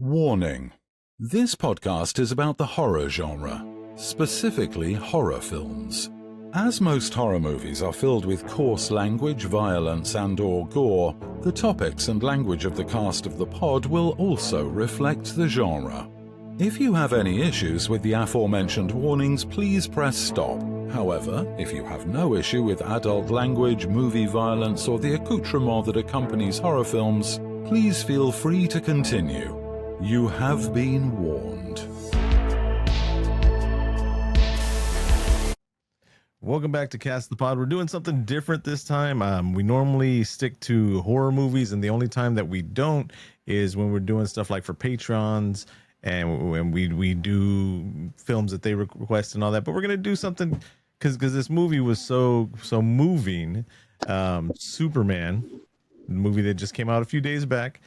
Warning. This podcast is about the horror genre, specifically horror films. As most horror movies are filled with coarse language, violence, and/or gore, the topics and language of the cast of the pod will also reflect the genre. If you have any issues with the aforementioned warnings, please press stop. However, if you have no issue with adult language, movie violence, or the accoutrement that accompanies horror films, please feel free to continue. You have been warned. Welcome back to Cast the Pod. We're doing something different this time. We normally stick to horror movies, and the only time that we don't is when we're doing stuff like for patrons and when we do films that they request and all that. But we're gonna do something because this movie was so moving. Superman, the movie that just came out a few days back.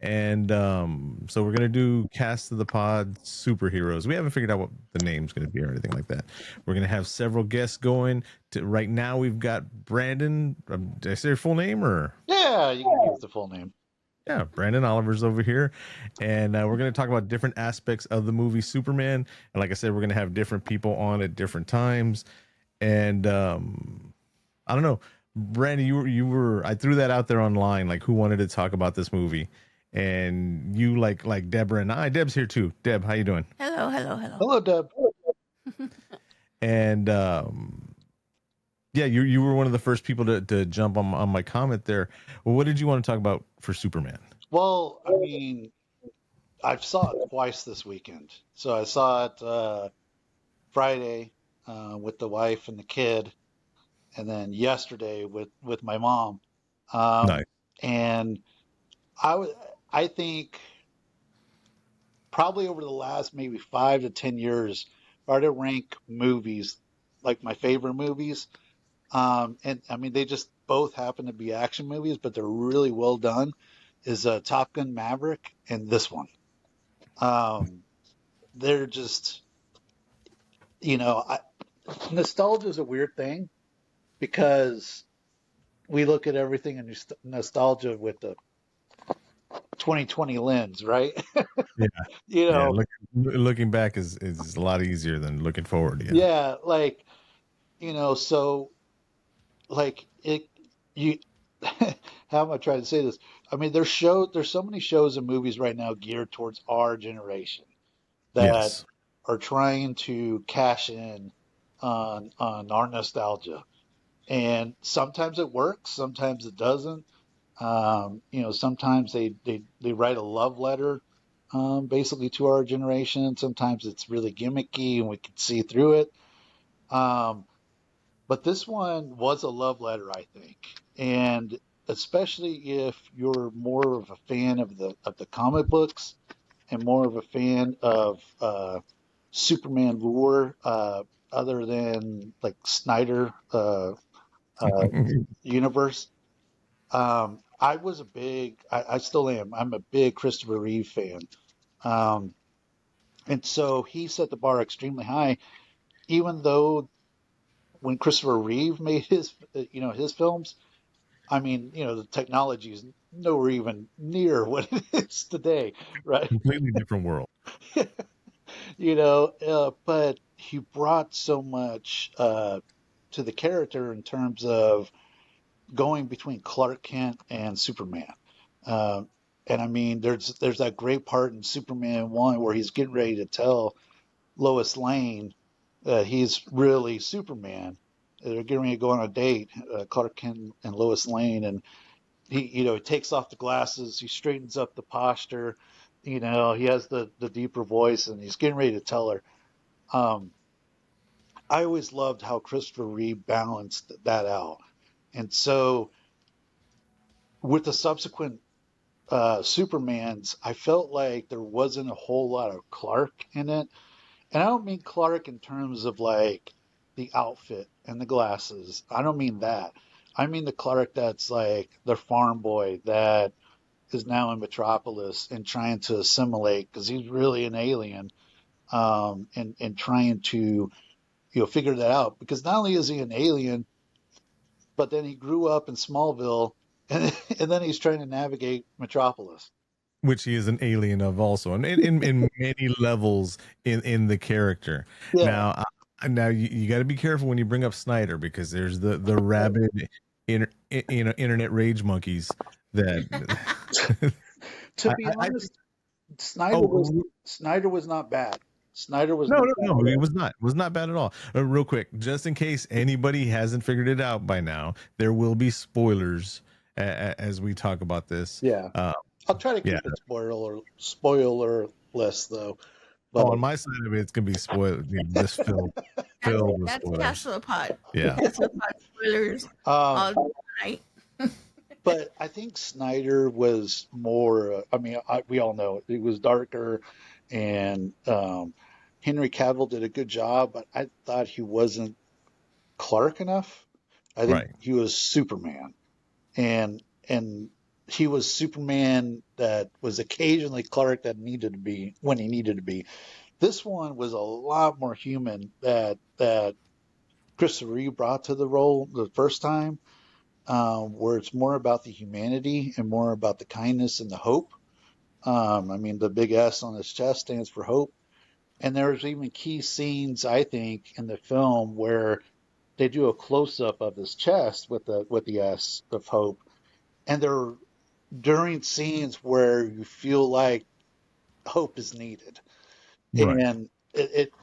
And so we're going to do Cast of the Pod superheroes. We haven't figured out what the name's going to be or anything like that. We're going to have several guests going. Right now we've got Brandon. Did I say your full name? Or Yeah, you can use the full name. Yeah, Brandon Oliver's over here. And we're going to talk about different aspects of the movie Superman. And like I said, we're going to have different people on at different times. And I don't know. Brandon, you were I threw that out there online, like who wanted to talk about this movie. And you like Deborah and I. Deb's here too. Deb, how you doing? Hello. Hello, Deb. And yeah, you were one of the first people to jump on my comment there. Well, what did you want to talk about for Superman? Well, I mean, I saw it twice this weekend. So I saw it Friday with the wife and the kid, and then yesterday with my mom. Nice. And I think probably over the last maybe 5 to 10 years, if I were to rank movies like my favorite movies, and I mean they just both happen to be action movies, but they're really well done, is Top Gun Maverick and this one. They're just, nostalgia is a weird thing because we look at everything in nostalgia with the 2020 lens, right? Yeah. Looking back is a lot easier than looking forward. Yeah, so like how am I trying to say this? I mean, there's so many shows and movies right now geared towards our generation that are trying to cash in on our nostalgia. And sometimes it works, sometimes it doesn't. Sometimes they write a love letter basically to our generation. Sometimes it's really gimmicky and we can see through it. But this one was a love letter, I think. And especially if you're more of a fan of the comic books and more of a fan of Superman lore, other than like Snyder universe. I was I still am. I'm a big Christopher Reeve fan. And so he set the bar extremely high, even though when Christopher Reeve made his films, I mean, the technology is nowhere even near what it is today, right? Completely different world. But he brought so much to the character in terms of going between Clark Kent and Superman. And I mean, there's that great part in Superman 1 where he's getting ready to tell Lois Lane that he's really Superman. They're getting ready to go on a date, Clark Kent and Lois Lane, and he takes off the glasses, he straightens up the posture, he has the deeper voice, and he's getting ready to tell her. I always loved how Christopher Reeve balanced that out. And so with the subsequent Supermans, I felt like there wasn't a whole lot of Clark in it. And I don't mean Clark in terms of like the outfit and the glasses. I don't mean that. I mean the Clark that's like the farm boy that is now in Metropolis and trying to assimilate because he's really an alien, and trying to figure that out. Because not only is he an alien, but then he grew up in Smallville, and then he's trying to navigate Metropolis. which he is an alien of also, and in many levels in the character. Yeah. Now you got to be careful when you bring up Snyder, because there's the rabid internet rage monkeys that To I, be I honest, oh Snyder was not bad. Snyder was no, not no, bad no, at it all. was not bad at all. Real quick, just in case anybody hasn't figured it out by now, there will be spoilers as we talk about this. Yeah. Uh, I'll try to yeah. keep it spoilerless though. Oh, But on my side of it, it's gonna be spoiled. This film That's filled with that's spoilers. Castle Pod. Yeah. Castle Pod spoilers um all night. but I think Snyder was more I mean we all know it was darker and Henry Cavill did a good job, but I thought he wasn't Clark enough. I think Right. he was Superman. And he was Superman that was occasionally Clark that needed to be when he needed to be. This one was a lot more human that Christopher Reeve brought to the role the first time, where it's more about the humanity and more about the kindness and the hope. I mean, the big S on his chest stands for hope. And there's even key scenes, I think, in the film where they do a close up of his chest with the S of hope, and they're during scenes where you feel like hope is needed. Right. And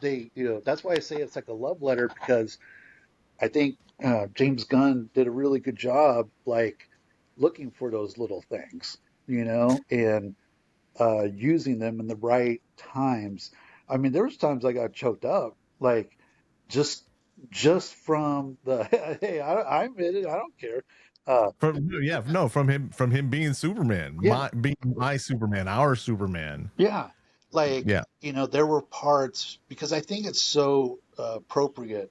they, that's why I say it's like a love letter, because I think James Gunn did a really good job, like looking for those little things, and using them in the right times. I mean, there was times I got choked up, like just just from the hey, I'm in it, I don't care. From him being Superman, Yeah, my Superman, our Superman. yeah. Like, Yeah. there were parts, because I think it's so appropriate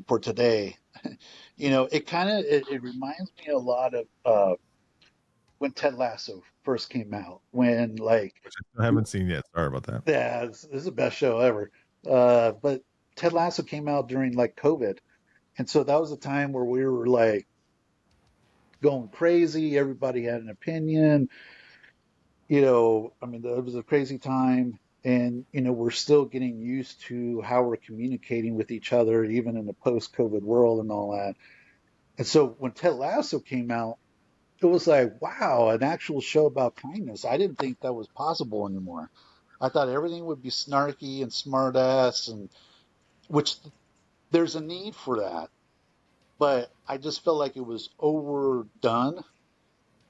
for today. It reminds me a lot of when Ted Lasso first came out. When like, Which I still haven't seen yet. Sorry about that. yeah, this is the best show ever. But Ted Lasso came out during like COVID, and so that was a time where we were like going crazy. Everybody had an opinion. I mean, it was a crazy time, and we're still getting used to how we're communicating with each other, even in the post-COVID world and all that. And so when Ted Lasso came out, it was like, wow, an actual show about kindness. I didn't think that was possible anymore. I thought everything would be snarky and smartass, and which there's a need for that, but I just felt like it was overdone.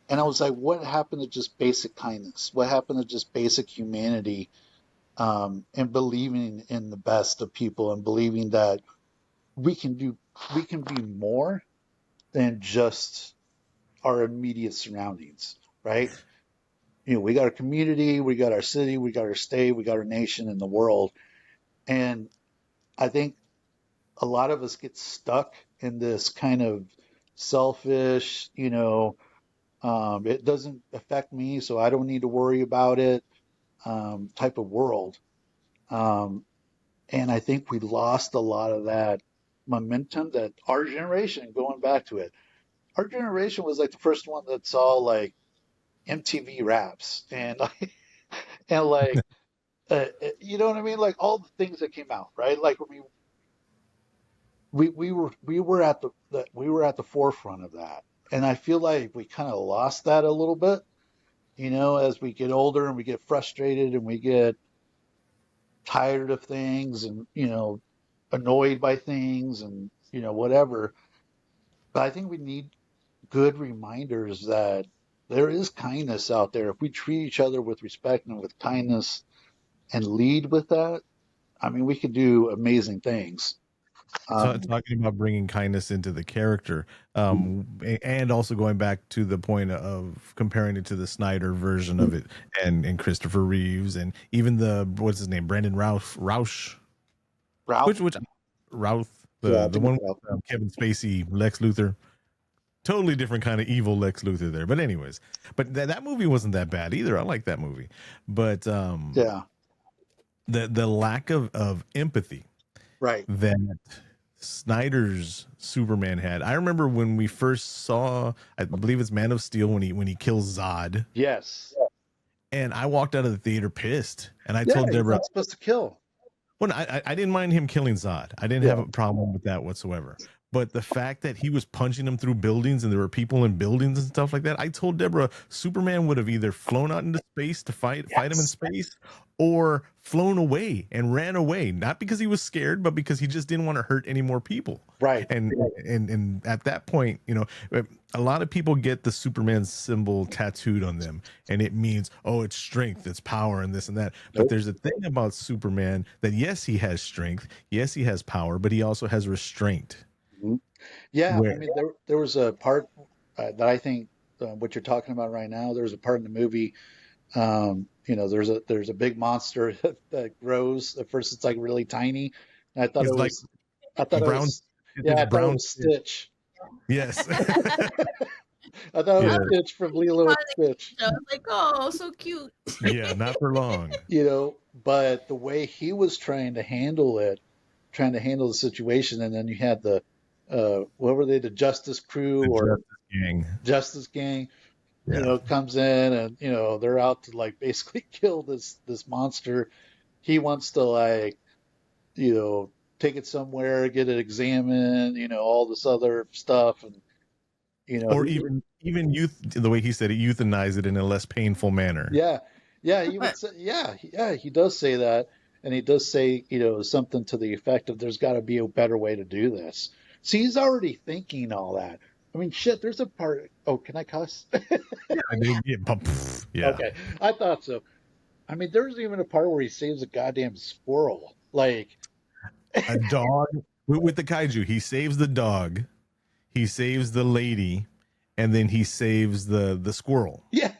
And I was like, what happened to just basic kindness? What happened to just basic humanity, and believing in the best of people, and believing that we can do, we can be more than just our immediate surroundings, right? We got our community, we got our city, we got our state, we got our nation and the world. And I think a lot of us get stuck in this kind of selfish, it doesn't affect me, so I don't need to worry about it, type of world. Um, and I think we lost a lot of that momentum that our generation, going back to it, our generation was like the first one that saw like MTV raps and and like you know what I mean, like all the things that came out, right? Like we were at we were at the forefront of that, and I feel like we kind of lost that a little bit, as we get older and we get frustrated and we get tired of things, and annoyed by things, and whatever. But I think we need good reminders that there is kindness out there if we treat each other with respect and with kindness and lead with that. I mean, we could do amazing things. Talking about bringing kindness into the character, and also going back to the point of comparing it to the Snyder version of it, and Christopher Reeves, and even the what's his name, Brandon Roush, Ralph. which Routh, Yeah, I the think it's one Ralph. with Kevin Spacey, Lex Luthor. Totally different kind of evil Lex Luthor there. But anyways, but that movie wasn't that bad either. I like that movie. But Yeah, the lack of empathy right. that Snyder's Superman had. I remember when we first saw, I believe it's Man of Steel, when he kills Zod, Yes. And I walked out of the theater pissed, and I Yeah, told he's Deborah, not supposed to kill. well, I didn't mind him killing Zod. I didn't have a problem with that whatsoever. But the fact that he was punching him through buildings and there were people in buildings and stuff like that, I told Deborah, Superman would have either flown out into space to fight him in space, or flown away and ran away, not because he was scared, but because he just didn't want to hurt any more people. Right. And at that point, you know, a lot of people get the Superman symbol tattooed on them, and it means, oh, it's strength, it's power, and this and that. But there's a thing about Superman that, yes, he has strength, yes, he has power, but he also has restraint. Mhm. Yeah, Where- I mean, there was a part that I think what you're talking about right now. There was a part in the movie. You know, there's a big monster that grows. At first, it's like really tiny. And I thought It's it like was, I thought it brown. was, yeah, I thought it brown. was Stitch. Yes. I thought it was Yeah. Stitch from Lilo and Stitch. I was like, oh, so cute. Yeah, not for long. You know, but the way he was trying to handle it, trying to handle the situation, and then you had the what were they, the Justice Crew or Justice Gang, Yeah. you know, comes in, and you know they're out to like basically kill this monster. He wants to, like, you know, take it somewhere, get it examined, you know, all this other stuff, and you know, Or even youth, the way he said it, euthanize it in a less painful manner. yeah, he would say, he does say that, and he does say, you know, something to the effect of, "There's got to be a better way to do this." See, he's already thinking all that. I mean, shit. There's a part. Oh, can I cuss? Yeah. Okay, I thought so. I mean, there's even a part where he saves a goddamn squirrel. Like, A dog with the kaiju. He saves the dog, he saves the lady, and then he saves the squirrel. yeah,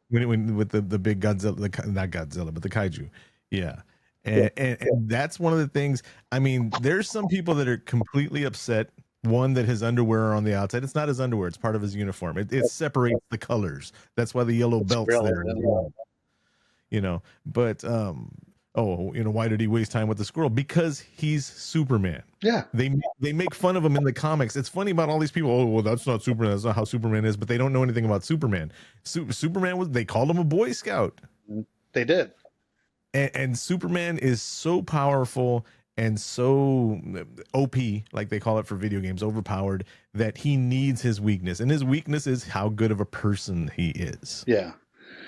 When with the big Godzilla, not Godzilla, but the kaiju. Yeah. And that's one of the things. I mean, there's some people that are completely upset. One, that his underwear are on the outside. It's not his underwear. It's part of his uniform. It separates the colors. That's why the yellow belt's there. You know, but oh, you know, why did he waste time with the squirrel? Because he's Superman. yeah, They make fun of him in the comics. It's funny about all these people. Oh, well, that's not Superman. That's not how Superman is. But they don't know anything about Superman. Superman they called him a Boy Scout. they did. And Superman is so powerful and so OP, like they call it for video games, overpowered, that he needs his weakness. And his weakness is how good of a person he is. Yeah,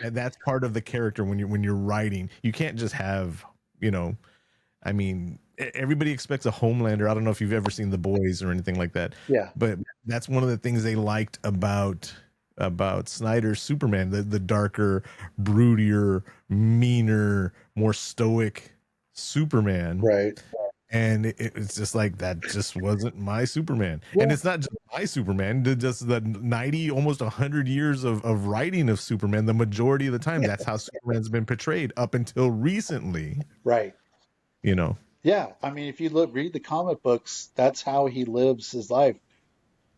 And that's part of the character when you're writing. You can't just have, you know, I mean, everybody expects a Homelander. I don't know if you've ever seen The Boys or anything like that. yeah, But that's one of the things they liked about Snyder's Superman, the darker, broodier, meaner, more stoic Superman. right. And it's just like, that just wasn't my Superman. Yeah. And it's not just my Superman, just the 90, almost 100 years of writing of Superman, the majority of the time, that's how Superman's been portrayed up until recently, Right. you know. Yeah, I mean, if you read the comic books, that's how he lives his life.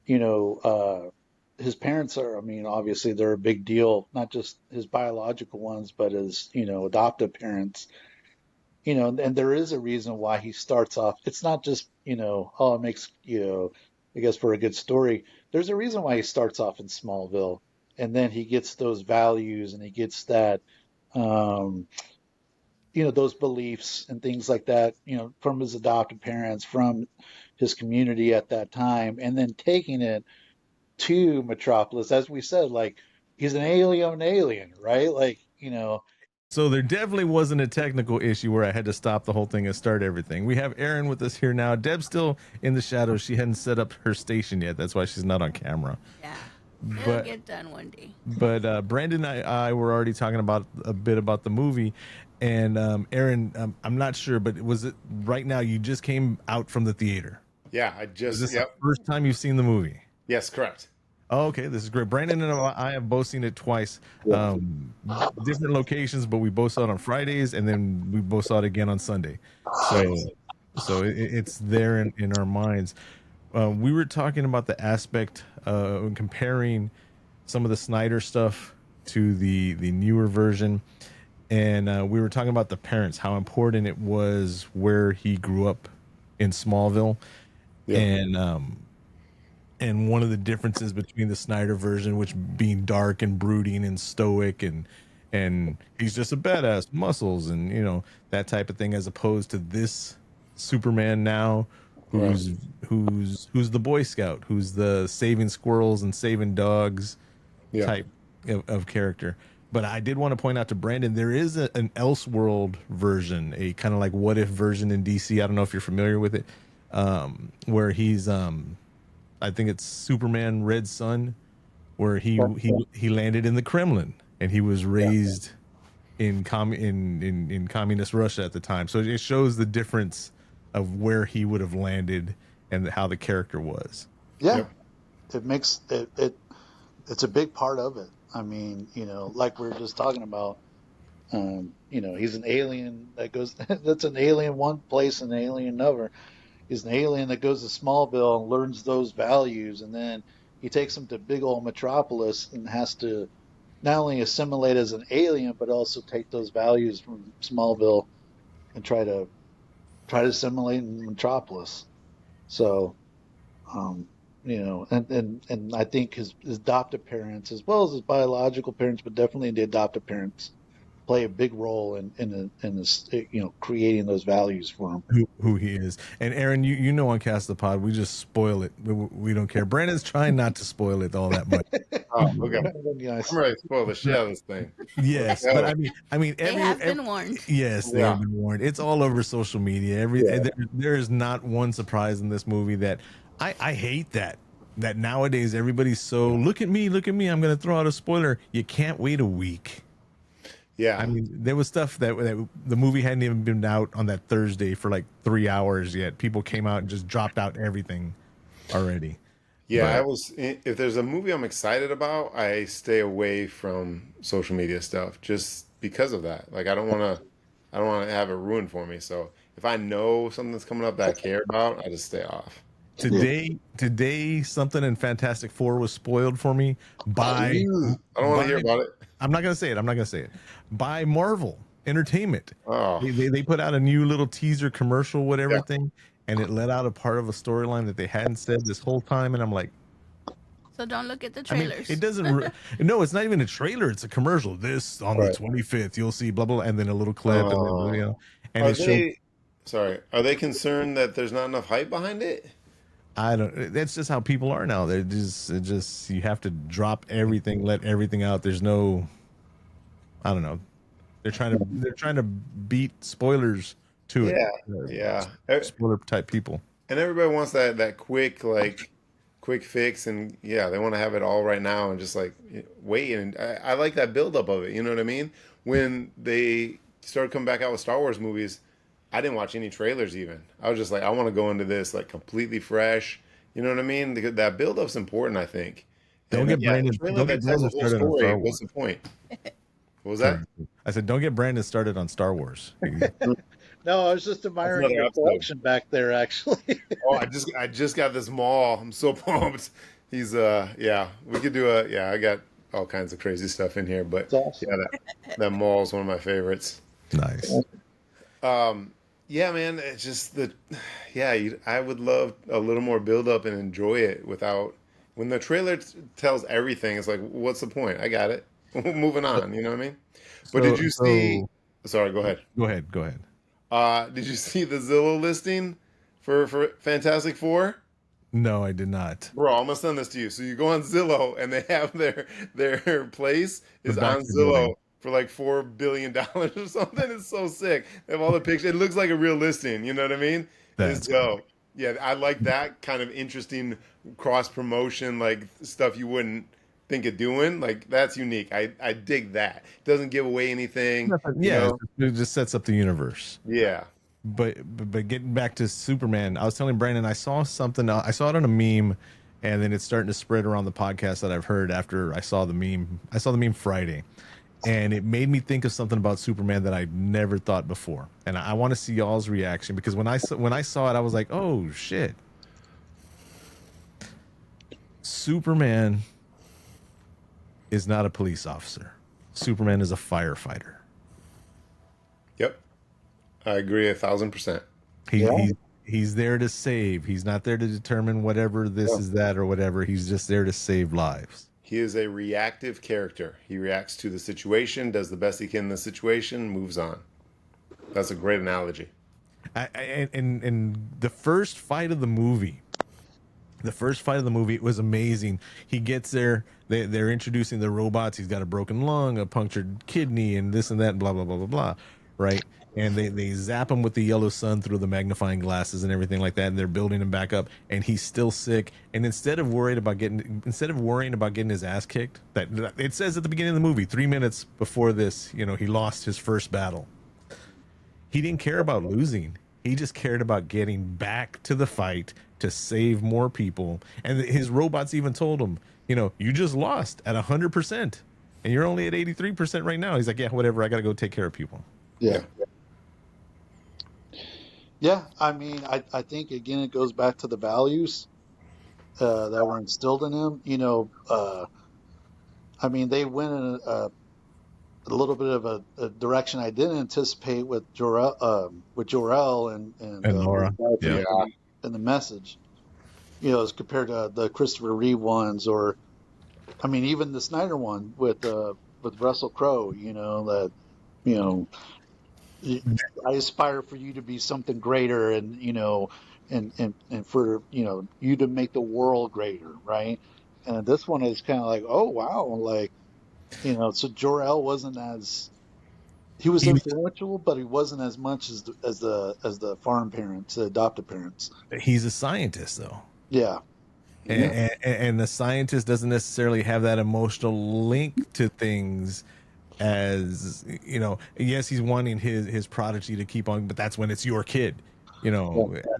You know, his parents are, I mean, obviously they're a big deal, not just his biological ones, but his, you know, adoptive parents. You know, and there is a reason why he starts off. It's not just, you know, oh, it makes, you know, I guess for a good story. There's a reason why he starts off in Smallville, and then he gets those values and he gets that, you know, those beliefs and things like that, you know, from his adopted parents, from his community at that time, and then taking it to Metropolis. As we said, like, he's an alien, right? Like, you know. So there definitely wasn't a technical issue where I had to stop the whole thing and start everything. We have Aaron with us here now. Deb's still in the shadows. She hadn't set up her station yet. That's why she's not on camera. Yeah. It'll But get done one day. but Brandon and I were already talking about a bit about the movie. And Aaron, I'm not sure, but was it right now you just came out from the theater? Yeah, I Is just this the first time you've seen the movie? Yes, correct. Oh, okay, this is great. Brandon and I have both seen it twice, different locations, but we both saw it on Fridays, and then we both saw it again on Sunday. So it's there in our minds. We were talking about the aspect comparing some of the Snyder stuff to the newer version, and we were talking about the parents, how important it was where he grew up in Smallville, and one of the differences between the Snyder version, which being dark and brooding and stoic and and he's just a badass, muscles, and that type of thing, as opposed to this Superman now, who's the Boy Scout, who's the saving squirrels and saving dogs type of character. But I did want to point out to Brandon, there is an Elseworld version, a kind of like what if version in DC. I don't know if you're familiar with it, where he's I think it's Superman Red Sun, where he landed in the Kremlin and he was raised in communist Russia at the time. So it shows the difference of where he would have landed and how the character was. Yeah, it makes it. It's a big part of it. I mean, like we were just talking about, he's an alien that goes, that's an alien one place and an alien another. He's an alien that goes to Smallville and learns those values. And then he takes them to big old Metropolis and has to not only assimilate as an alien, but also take those values from Smallville and try to assimilate in Metropolis. So, and I think his adoptive parents, as well as his biological parents, but definitely the adoptive parents, play a big role in this, creating those values for him. Who he is. And Aaron, on Cast the Pod, we just spoil it. We don't care. Brandon's trying not to spoil it all that much. Okay. I'm ready to spoil the shit out of this thing. Yes, but I mean, They have been warned. Yes, they have been warned. It's all over social media. There is not one surprise in this movie that I hate that nowadays everybody's so look at me. I'm going to throw out a spoiler. You can't wait a week. Yeah, I mean, there was stuff that the movie hadn't even been out on that Thursday for like 3 hours yet. People came out and just dropped out everything already. Yeah, if there's a movie I'm excited about, I stay away from social media stuff just because of that. Like I don't want to have it ruined for me. So if I know something's coming up that I care about, I just stay off. Today, something in Fantastic Four was spoiled for me by. I don't want to hear about it. I'm not gonna say it. By Marvel Entertainment. Oh, They put out a new little teaser commercial, whatever thing, and it let out a part of a storyline that they hadn't said this whole time. And I'm like, So don't look at the I mean, trailers. it doesn't. No, it's not even a trailer. It's a commercial. This on the 25th, you'll see blah blah, and then a little clip, and then and are they concerned that there's not enough hype behind it? I don't. That's just how people are now. They're just you have to drop everything, let everything out. There's no. I don't know. They're trying to beat spoilers to it. Yeah. Spoiler type people. And everybody wants that quick fix, and they want to have it all right now and just like wait. And I like that buildup of it. You know what I mean? When they started coming back out with Star Wars movies, I didn't watch any trailers even. I was just like, I want to go into this like completely fresh. You know what I mean? That build-up's important, I think. Don't get Brandon started on Star Wars. What's the point? What was that? I said, don't get Brandon started on Star Wars. No, I was just admiring your collection back there, actually. I just got this mall. I'm so pumped. He's we could do I got all kinds of crazy stuff in here, but awesome. that mall is one of my favorites. Nice. Man, it's just I would love a little more build up and enjoy it without when the trailer tells everything. It's like, what's the point? I got it. Moving on. You know what I mean? But did you see? Sorry, go ahead. Go ahead. Did you see the Zillow listing for Fantastic Four? No, I did not. Bro, I'm gonna send this to you. So you go on Zillow and they have their place is on Zillow for like $4 billion or something. It's so sick. They have all the pictures. It looks like a real listing. You know what I mean? It's dope. Yeah, I like that kind of interesting cross promotion, like stuff you wouldn't think of doing. Like that's unique. I dig that. It doesn't give away anything. It just sets up the universe. Yeah. But getting back to Superman, I was telling Brandon I saw something. I saw it on a meme, and then it's starting to spread around the podcast that I've heard after I saw the meme. I saw the meme Friday, and it made me think of something about Superman that I never thought before. And I want to see y'all's reaction, because when I saw it, I was like, oh shit. Superman is not a police officer. Superman is a firefighter. Yep. I agree 1,000%. He's there to save. He's not there to determine whatever this is that or whatever. He's just there to save lives. He is a reactive character. He reacts to the situation, does the best he can in the situation, moves on. That's a great analogy. And the first fight of the movie, was amazing. He gets there, they're introducing the robots. He's got a broken lung, a punctured kidney, and this and that, and blah blah blah blah blah, right? And they zap him with the yellow sun through the magnifying glasses and everything like that, and they're building him back up, and he's still sick. And instead of worrying about getting his ass kicked, that it says at the beginning of the movie, 3 minutes before this, he lost his first battle. He didn't care about losing. He just cared about getting back to the fight to save more people. And his robots even told him, you just lost at 100%, and you're only at 83% right now. He's like, yeah, whatever. I got to go take care of people. Yeah. Yeah. I mean, I think, again, it goes back to the values that were instilled in him. I mean, they went in a little bit of a direction I didn't anticipate with Jor-El and Laura, and the message, as compared to the Christopher Reeve ones, or, I mean, even the Snyder one with Russell Crowe. That I aspire for you to be something greater, and and for you to make the world greater, right? And this one is kind of like, oh wow, like. So Jor-El wasn't he was influential, but he wasn't as much as the farm parents, the adoptive parents. He's a scientist, though. Yeah. And the scientist doesn't necessarily have that emotional link to things as, yes, he's wanting his prodigy to keep on, but that's when it's your kid,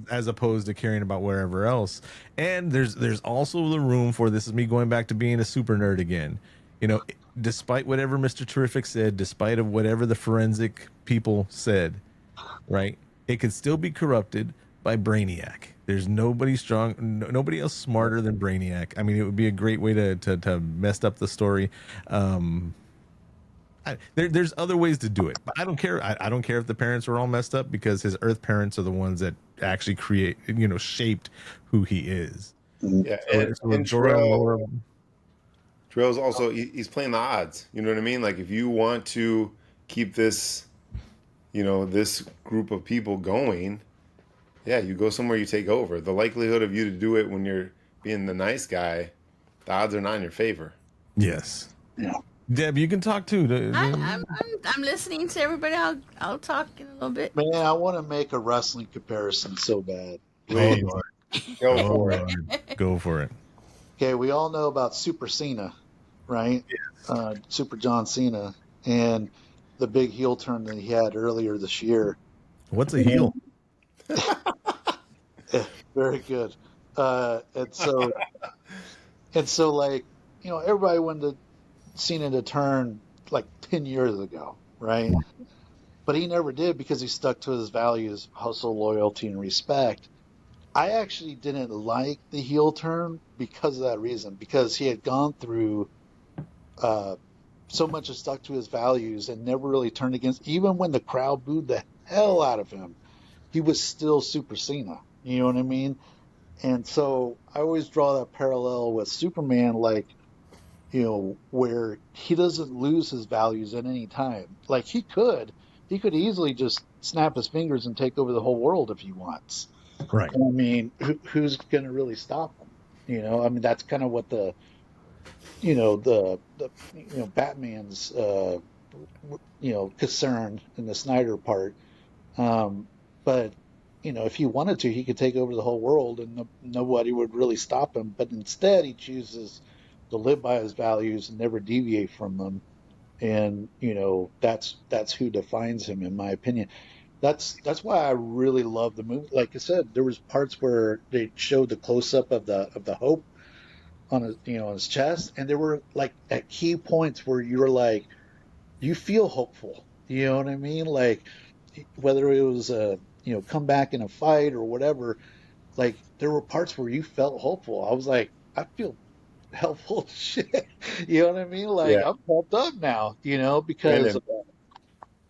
as opposed to caring about wherever else. And there's also the room for, this is me going back to being a super nerd again, despite whatever Mr. Terrific said, despite of whatever the forensic people said, right? It could still be corrupted by Brainiac. There's nobody strong, nobody else smarter than Brainiac. I mean, it would be a great way to mess up the story. There's other ways to do it, but I don't care. I don't care if the parents are all messed up, because his Earth parents are the ones that actually shaped who he is. Yeah, and Jor-El's also, he's playing the odds. You know what I mean? Like, if you want to keep this, this group of people going, yeah, you go somewhere, you take over. The likelihood of you to do it when you're being the nice guy, the odds are not in your favor. Yes. Yeah. Deb, you can talk too. I'm listening to everybody. I'll talk in a little bit. Man, I want to make a wrestling comparison so bad. Oh, Lord. Go for it. Okay, we all know about Super Cena, right? Yes. Super John Cena, and the big heel turn that he had earlier this year. What's a heel? Yeah, very good. And so like, everybody wanted Cena to turn like 10 years ago, right? But he never did, because he stuck to his values, hustle, loyalty, and respect. I actually didn't like the heel turn because of that reason, because he had gone through so much and stuck to his values and never really turned against. Even when the crowd booed the hell out of him, he was still Super Cena. You know what I mean? And so I always draw that parallel with Superman, like, where he doesn't lose his values at any time. Like, he could easily just snap his fingers and take over the whole world if he wants. Right. I mean, who's going to really stop him? I mean, that's kind of what the Batman's, concern in the Snyder part. But, if he wanted to, he could take over the whole world and nobody would really stop him. But instead, he chooses to live by his values and never deviate from them. And, that's who defines him, in my opinion. That's why I really love the movie. Like I said, there was parts where they showed the close up of the hope on his, on his chest, and there were like at key points where you were like, you feel hopeful. You know what I mean? Like, whether it was a come back in a fight or whatever, like there were parts where you felt hopeful. I was like, I feel helpful shit. You know what I mean? Like, I'm pumped up now. Because.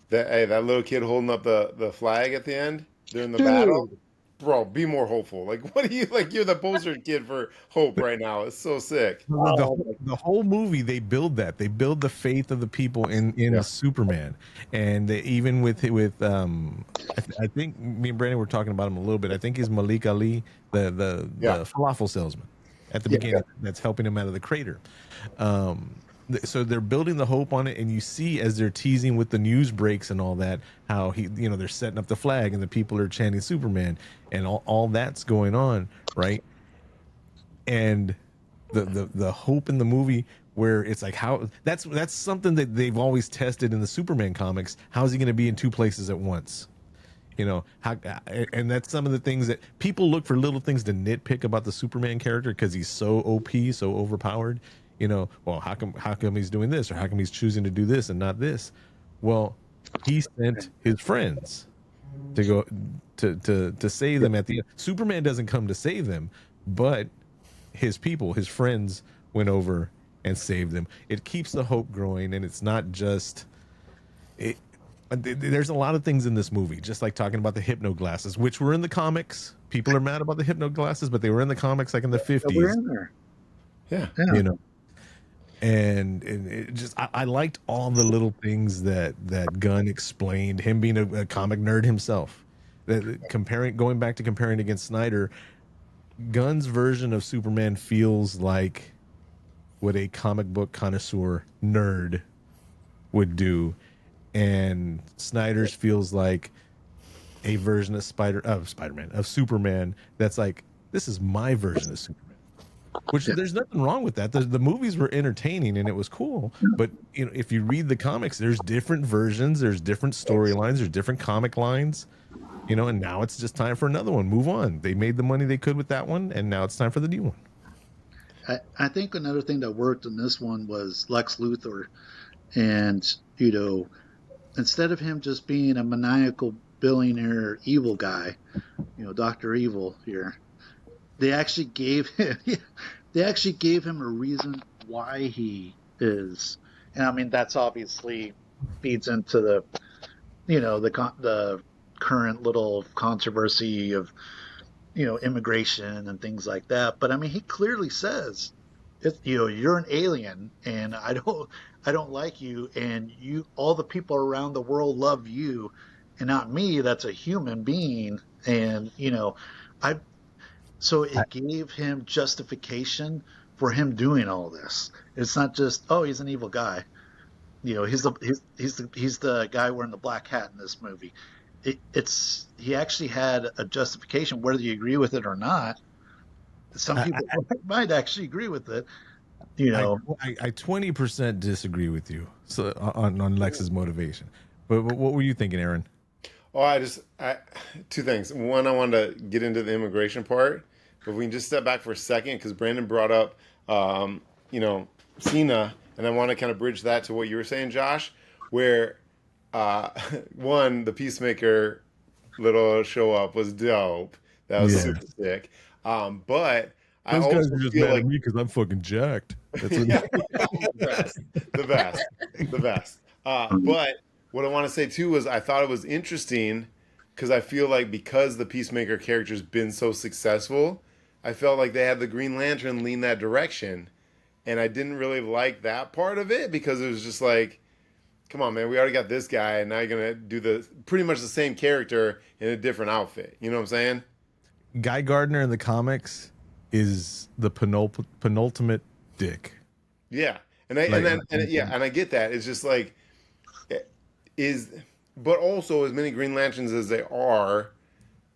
That little kid holding up the flag at the end during the battle, bro, be more hopeful. Like, what do you like? You're the poster kid for hope right now. It's so sick. The whole movie, they build that. They build the faith of the people in Superman, and even with I think me and Brandon were talking about him a little bit. I think he's Malik Ali, the falafel salesman at the beginning that's helping him out of the crater. So they're building the hope on it, and you see as they're teasing with the news breaks and all that, how they're setting up the flag and the people are chanting Superman, and all that's going on, right? And the hope in the movie where it's like, how that's something that they've always tested in the Superman comics. How is he going to be in two places at once? And that's some of the things that people look for, little things to nitpick about the Superman character because he's so OP, so overpowered. Well, how come he's doing this, or how come he's choosing to do this and not this? Well, he sent his friends to go to save them at the end. Superman doesn't come to save them, but his people, his friends, went over and saved them. It keeps the hope growing, and it's not just it. There's a lot of things in this movie, just like talking about the hypno glasses, which were in the comics. People are mad about the hypno glasses, but they were in the comics like in the 50s. We're in there. Yeah. And it just, I liked all the little things that Gunn explained, him being a comic nerd himself, going back to comparing against Snyder. Gunn's version of Superman feels like what a comic book connoisseur nerd would do, and Snyder's feels like a version of Superman that's like, this is my version of Superman. Which there's nothing wrong with that. The movies were entertaining and it was cool, but if you read the comics, there's different versions, there's different storylines, there's different comic lines, and now it's just time for another one. Move on. They made the money they could with that one, and now it's time for the new one. I think another thing that worked in this one was Lex Luthor, and instead of him just being a maniacal billionaire evil guy, Dr. Evil here, they actually gave him a reason why he is, and I mean that's obviously feeds into the the current little controversy of immigration and things like that. But I mean, he clearly says, you're an alien, and I don't like you, and all the people around the world love you, and not me. That's a human being, and So it gave him justification for him doing all this. It's not just, he's an evil guy. He's the guy wearing the black hat in this movie. He actually had a justification, whether you agree with it or not. Some people might actually agree with it. I 20% disagree with you on Lex's motivation. But what were you thinking, Aaron? Oh, two things. One, I wanted to get into the immigration part, but we can just step back for a second because Brandon brought up, Cena, and I want to kind of bridge that to what you were saying, Josh, where one, the Peacemaker little show up was dope. That was super sick. But I those also guys are just feel mad like at me because I'm fucking jacked. That's what the best. But what I want to say too is I thought it was interesting because I feel like because the Peacemaker character's been so successful, I felt like they had the Green Lantern lean that direction. And I didn't really like that part of it because it was just like, come on, man, we already got this guy, and now you're going to do pretty much the same character in a different outfit. You know what I'm saying? Guy Gardner in the comics is the penultimate dick. Yeah. And I get that. It's just like, but also as many Green Lanterns as they are,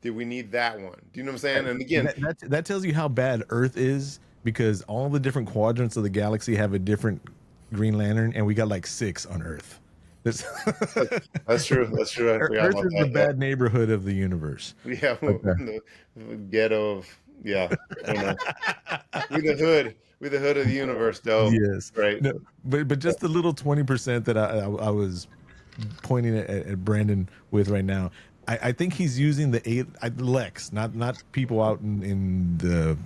did we need that one? Do you know what I'm saying? And again, that tells you how bad Earth is, because all the different quadrants of the galaxy have a different Green Lantern, and we got like 6 on Earth. That's true. That's true. Earth is the bad neighborhood of the universe. Yeah, the ghetto of I don't know. We're the hood of the universe, though. Yes, right. No, but just the little 20% that I was pointing at Brandon with right now. I think he's using the Lex, not people out in the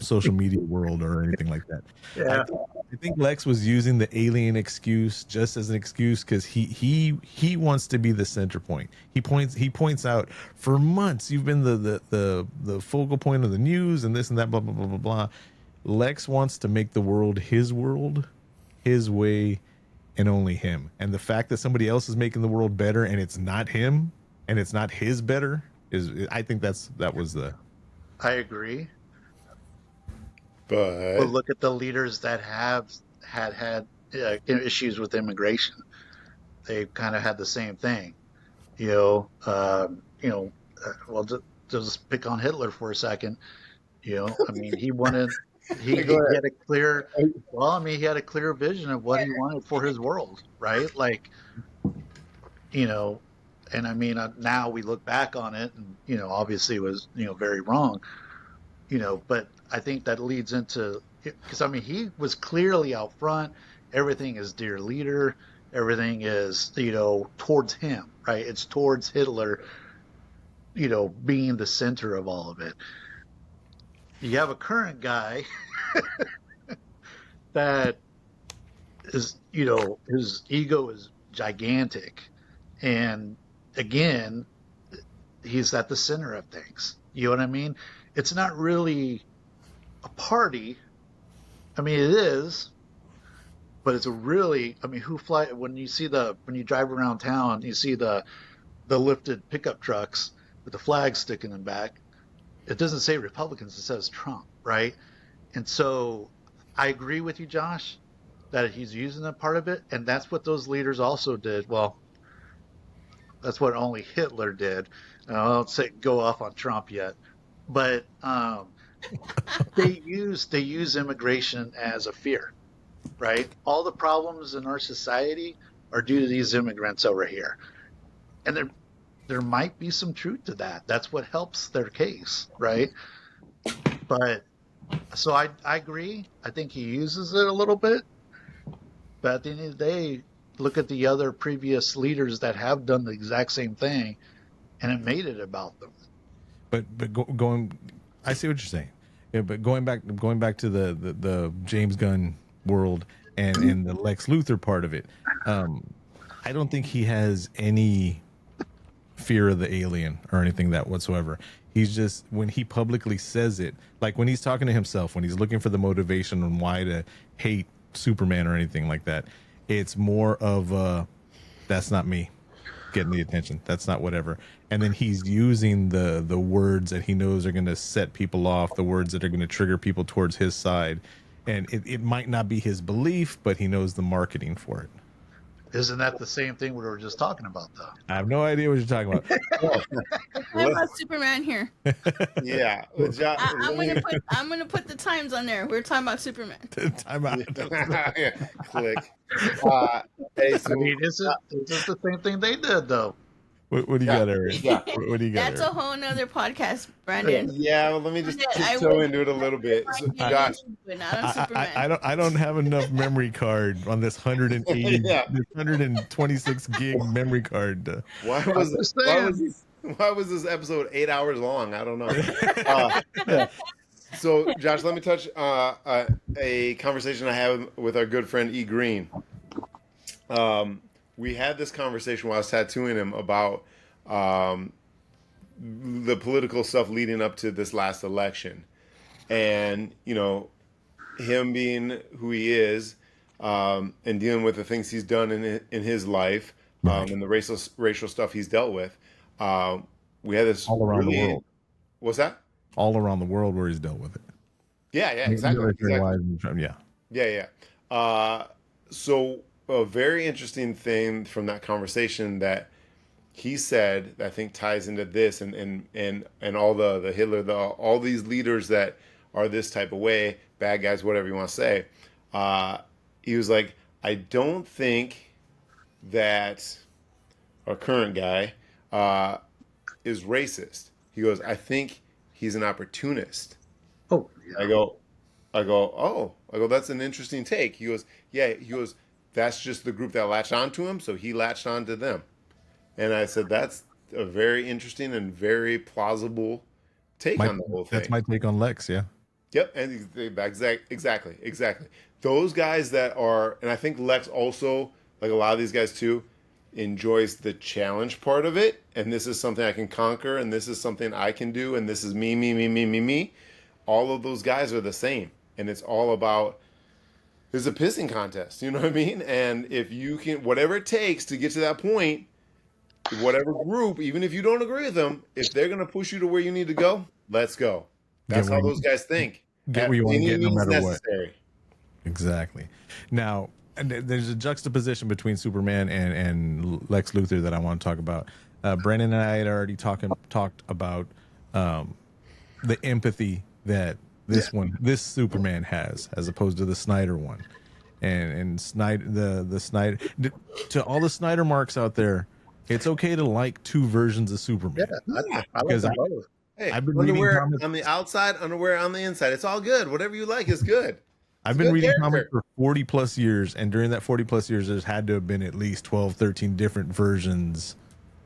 social media world or anything like that. Yeah. I think Lex was using the alien excuse just as an excuse because he wants to be the center point. He points out, for months you've been the focal point of the news and this and that, blah blah blah blah blah. Lex wants to make the world, his way, and only him. And the fact that somebody else is making the world better and it's not him and it's not his better is, I think that was the. I agree. But look at the leaders that have had issues with immigration. They kind of had the same thing, well, just pick on Hitler for a second. I mean, he wanted, he had a clear, he had a clear vision of what he wanted for his world, right? Like, and I mean, now we look back on it and, obviously it was, very wrong, but I think that leads into, because I mean, he was clearly out front. Everything is dear leader. Everything is, towards him, right? It's towards Hitler, being the center of all of it. You have a current guy that is, his ego is gigantic. And again, he's at the center of things. You know what I mean? It's not really a party. I mean, it is, but it's when you drive around town, you see the lifted pickup trucks with the flag sticking in back. It doesn't say Republicans, it says Trump, right? And so I agree with you, Josh, that he's using that part of it. And that's what those leaders also did. Well, that's what only Hitler did. I don't say go off on Trump yet, but they use immigration as a fear, right? All the problems in our society are due to these immigrants over here. And there might be some truth to that. That's what helps their case, right? But so I agree. I think he uses it a little bit. But at the end of the day, look at the other previous leaders that have done the exact same thing, and it made it about them. But going, I see what you're saying. Yeah, but going back to the James Gunn world and the Lex Luthor part of it, I don't think he has any fear of the alien or anything that whatsoever. He's just, when he publicly says it, like when he's talking to himself, when he's looking for the motivation on why to hate Superman or anything like that, it's more of that's not me getting the attention. That's not whatever. And then he's using the words that he knows are going to set people off, the words that are going to trigger people towards his side. And it might not be his belief, but he knows the marketing for it. Isn't that the same thing we were just talking about, though? I have no idea what you're talking about. Talking about Superman here. Yeah, I'm gonna put the times on there. We're talking about Superman. Time out. Yeah. Click. Hey, so I mean, is this the same thing they did, though? What do you got, Eric? Yeah. What do you got? That's a whole nother podcast, Brandon. Yeah, well, let me just tiptoe into it a little bit. So, Josh, but not on Superman. I don't have enough memory card on this 180, this 126 gig memory card. Why was this episode 8 hours long? I don't know. So, Josh, let me touch a conversation I had with our good friend E. Green. We had this conversation while I was tattooing him about the political stuff leading up to this last election. And, him being who he is and dealing with the things he's done in his life and the racial stuff he's dealt with. We had this all around the world. What's that? All around the world where he's dealt with it. Yeah, exactly. Yeah. So a very interesting thing from that conversation that he said that I think ties into this and all the Hitler, all these leaders that are this type of way, bad guys, whatever you want to say. He was like, I don't think that our current guy is racist. He goes, I think he's an opportunist. Oh, yeah. I go, that's an interesting take. He goes, that's just the group that latched onto him, so he latched onto them. And I said, that's a very interesting and very plausible take on the whole thing. That's my take on Lex, yeah. Yep, and exactly. those guys that are, and I think Lex also, like a lot of these guys too, enjoys the challenge part of it. And this is something I can conquer, and this is something I can do, and this is me, me, me, me, me, me. All of those guys are the same. And it's all about, it's a pissing contest, you know what I mean? And if you can, whatever it takes to get to that point, whatever group, even if you don't agree with them, if they're going to push you to where you need to go, let's go. That's how those guys think. Get where you want to get no matter necessary. what. Exactly. Now, there's a juxtaposition between Superman and Lex Luthor that I want to talk about. Brandon and I had already talked about the empathy that this Superman has, as opposed to the Snyder one. And Snyder, the Snyder, to all the Snyder marks out there, it's okay to like two versions of Superman. I like them both. Hey, I've been underwear reading on the outside, underwear on the inside. It's all good. Whatever you like is good. I've been reading comics for 40 plus years, and during that 40 plus years, there's had to have been at least 12, 13 different versions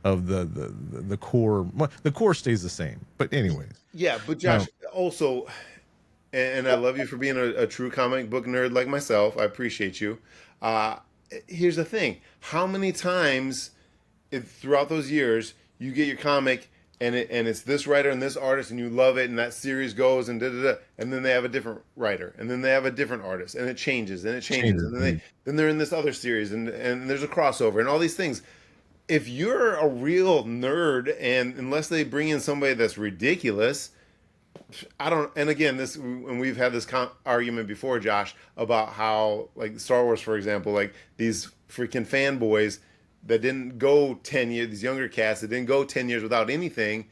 of the core. The core stays the same, but anyways. Yeah, but Josh, also, and I love you for being a true comic book nerd like myself. I appreciate you. Here's the thing: how many times throughout those years you get your comic and it's this writer and this artist and you love it and that series goes and and then they have a different writer and then they have a different artist and it changes and then they're in this other series and there's a crossover and all these things. If you're a real nerd, and unless they bring in somebody that's ridiculous, I don't. And again, and we've had this argument before, Josh, about how, like, Star Wars, for example, like these freaking fanboys that didn't go 10 years, these younger cats that didn't go 10 years without anything,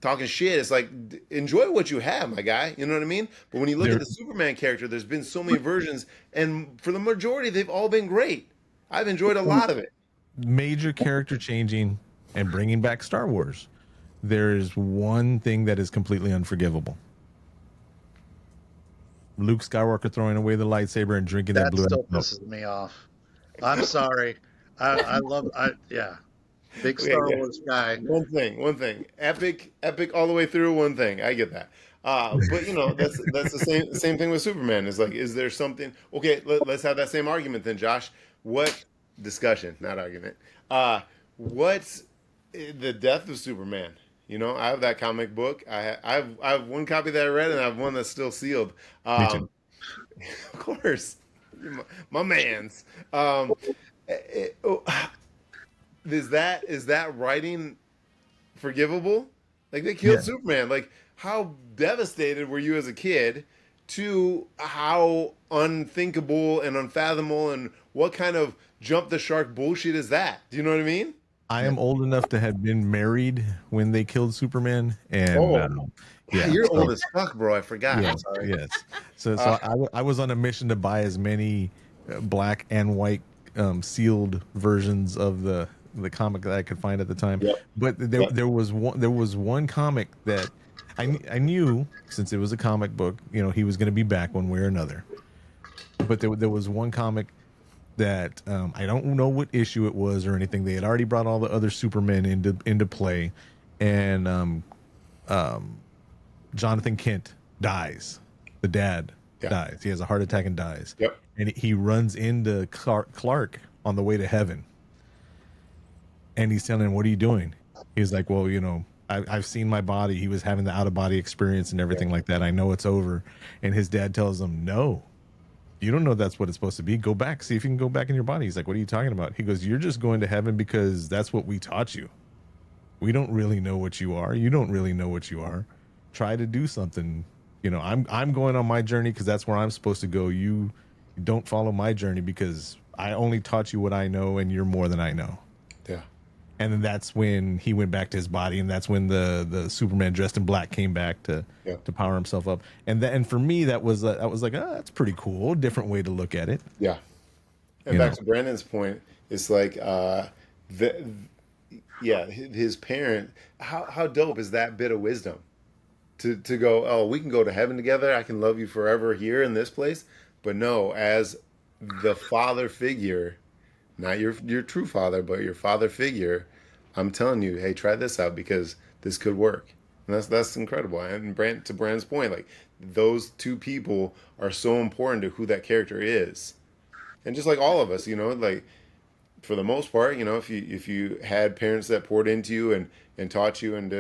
talking shit. It's like, enjoy what you have, my guy. You know what I mean? But when you look at the Superman character, there's been so many versions, and for the majority, they've all been great. I've enjoyed a lot of it. Major character changing and bringing back Star Wars. There's one thing that is completely unforgivable. Luke Skywalker throwing away the lightsaber and drinking that blue. That still pisses me off. I'm sorry. Big Star Wars guy. One thing. Epic all the way through. One thing. I get that. But you know, that's the same thing with Superman. Is like, is there something? Okay, let's have that same argument then, Josh. What discussion, not argument? What's the death of Superman? You know, I have that comic book. I have one copy that I read, and I have one that's still sealed. Me too. Of course, my man's. Is that writing forgivable? Like, they killed Superman. Like, how devastated were you as a kid to how unthinkable and unfathomable and what kind of jump the shark bullshit is that? Do you know what I mean? I am old enough to have been married when they killed Superman, and you're old as fuck, bro. I forgot. Yes, sorry. yes. So I was on a mission to buy as many black and white sealed versions of the comic that I could find at the time. Yep. But there was one comic that I knew, since it was a comic book, you know, he was going to be back one way or another. But there was one comic that I don't know what issue it was or anything. They had already brought all the other Supermen into play, and Jonathan Kent dies. The dad dies. He has a heart attack and dies. Yep. And he runs into Clark on the way to heaven, and he's telling him, "What are you doing?" He's like, "Well, you know, I've seen my body." He was having the out of body experience and everything like that. I know it's over. And his dad tells him, "No. You don't know that's what it's supposed to be. Go back. See if you can go back in your body." He's like, "What are you talking about?" He goes, "You're just going to heaven because that's what we taught you. We don't really know what you are. You don't really know what you are. Try to do something. You know, I'm going on my journey because that's where I'm supposed to go. You don't follow my journey because I only taught you what I know, and you're more than I know." Yeah. And then that's when he went back to his body, and that's when the Superman dressed in black came back to power himself up. And for me, that was like, oh, that's pretty cool. Different way to look at it. Yeah. And back to Brandon's point, it's like his parent. How dope is that bit of wisdom to go? Oh, we can go to heaven together. I can love you forever here in this place. But no, as the father figure. Not your true father, but your father figure. I'm telling you, hey, try this out because this could work. And that's incredible. And to Brand's point, like, those two people are so important to who that character is. And just like all of us, like for the most part, if you had parents that poured into you and taught you and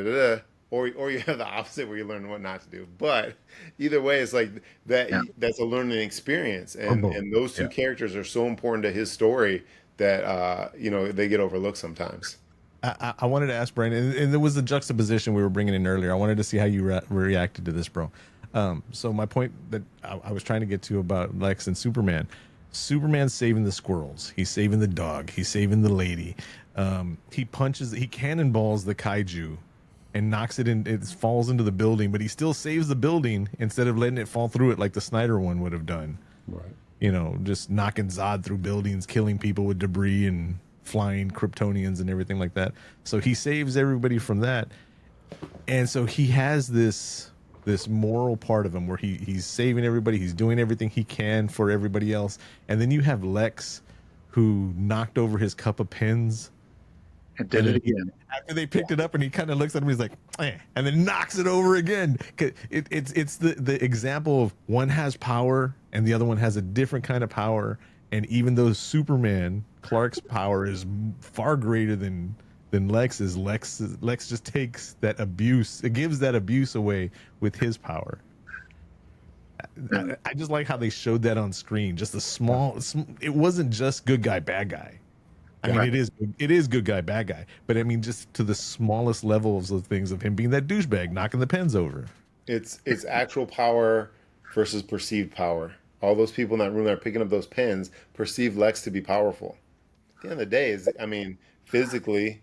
or you have the opposite where you learn what not to do. But either way, it's like that. Yeah. That's a learning experience, and those two characters are so important to his story that they get overlooked sometimes. I wanted to ask Brian, and there was a juxtaposition we were bringing in earlier. I wanted to see how you reacted to this, bro. So my point that I was trying to get to about Lex and Superman. Superman's saving the squirrels. He's saving the dog. He's saving the lady. He cannonballs the kaiju and knocks it in. It falls into the building, but he still saves the building instead of letting it fall through it like the Snyder one would have done. Right. Just knocking Zod through buildings, killing people with debris and flying Kryptonians and everything like that. So he saves everybody from that. And so he has this moral part of him where he's saving everybody. He's doing everything he can for everybody else. And then you have Lex, who knocked over his cup of pens. And did it again. After they picked it up, and he kind of looks at him, he's like, and then knocks it over again. It's the example of one has power and the other one has a different kind of power. And even though Clark's power is far greater than Lex's, Lex just takes that abuse. It gives that abuse away with his power. I just like how they showed that on screen. Just it wasn't just good guy, bad guy. I mean, it is good guy, bad guy. But I mean, just to the smallest levels of things of him being that douchebag, knocking the pens over. It's actual power versus perceived power. All those people in that room that are picking up those pens perceive Lex to be powerful. At the end of the day,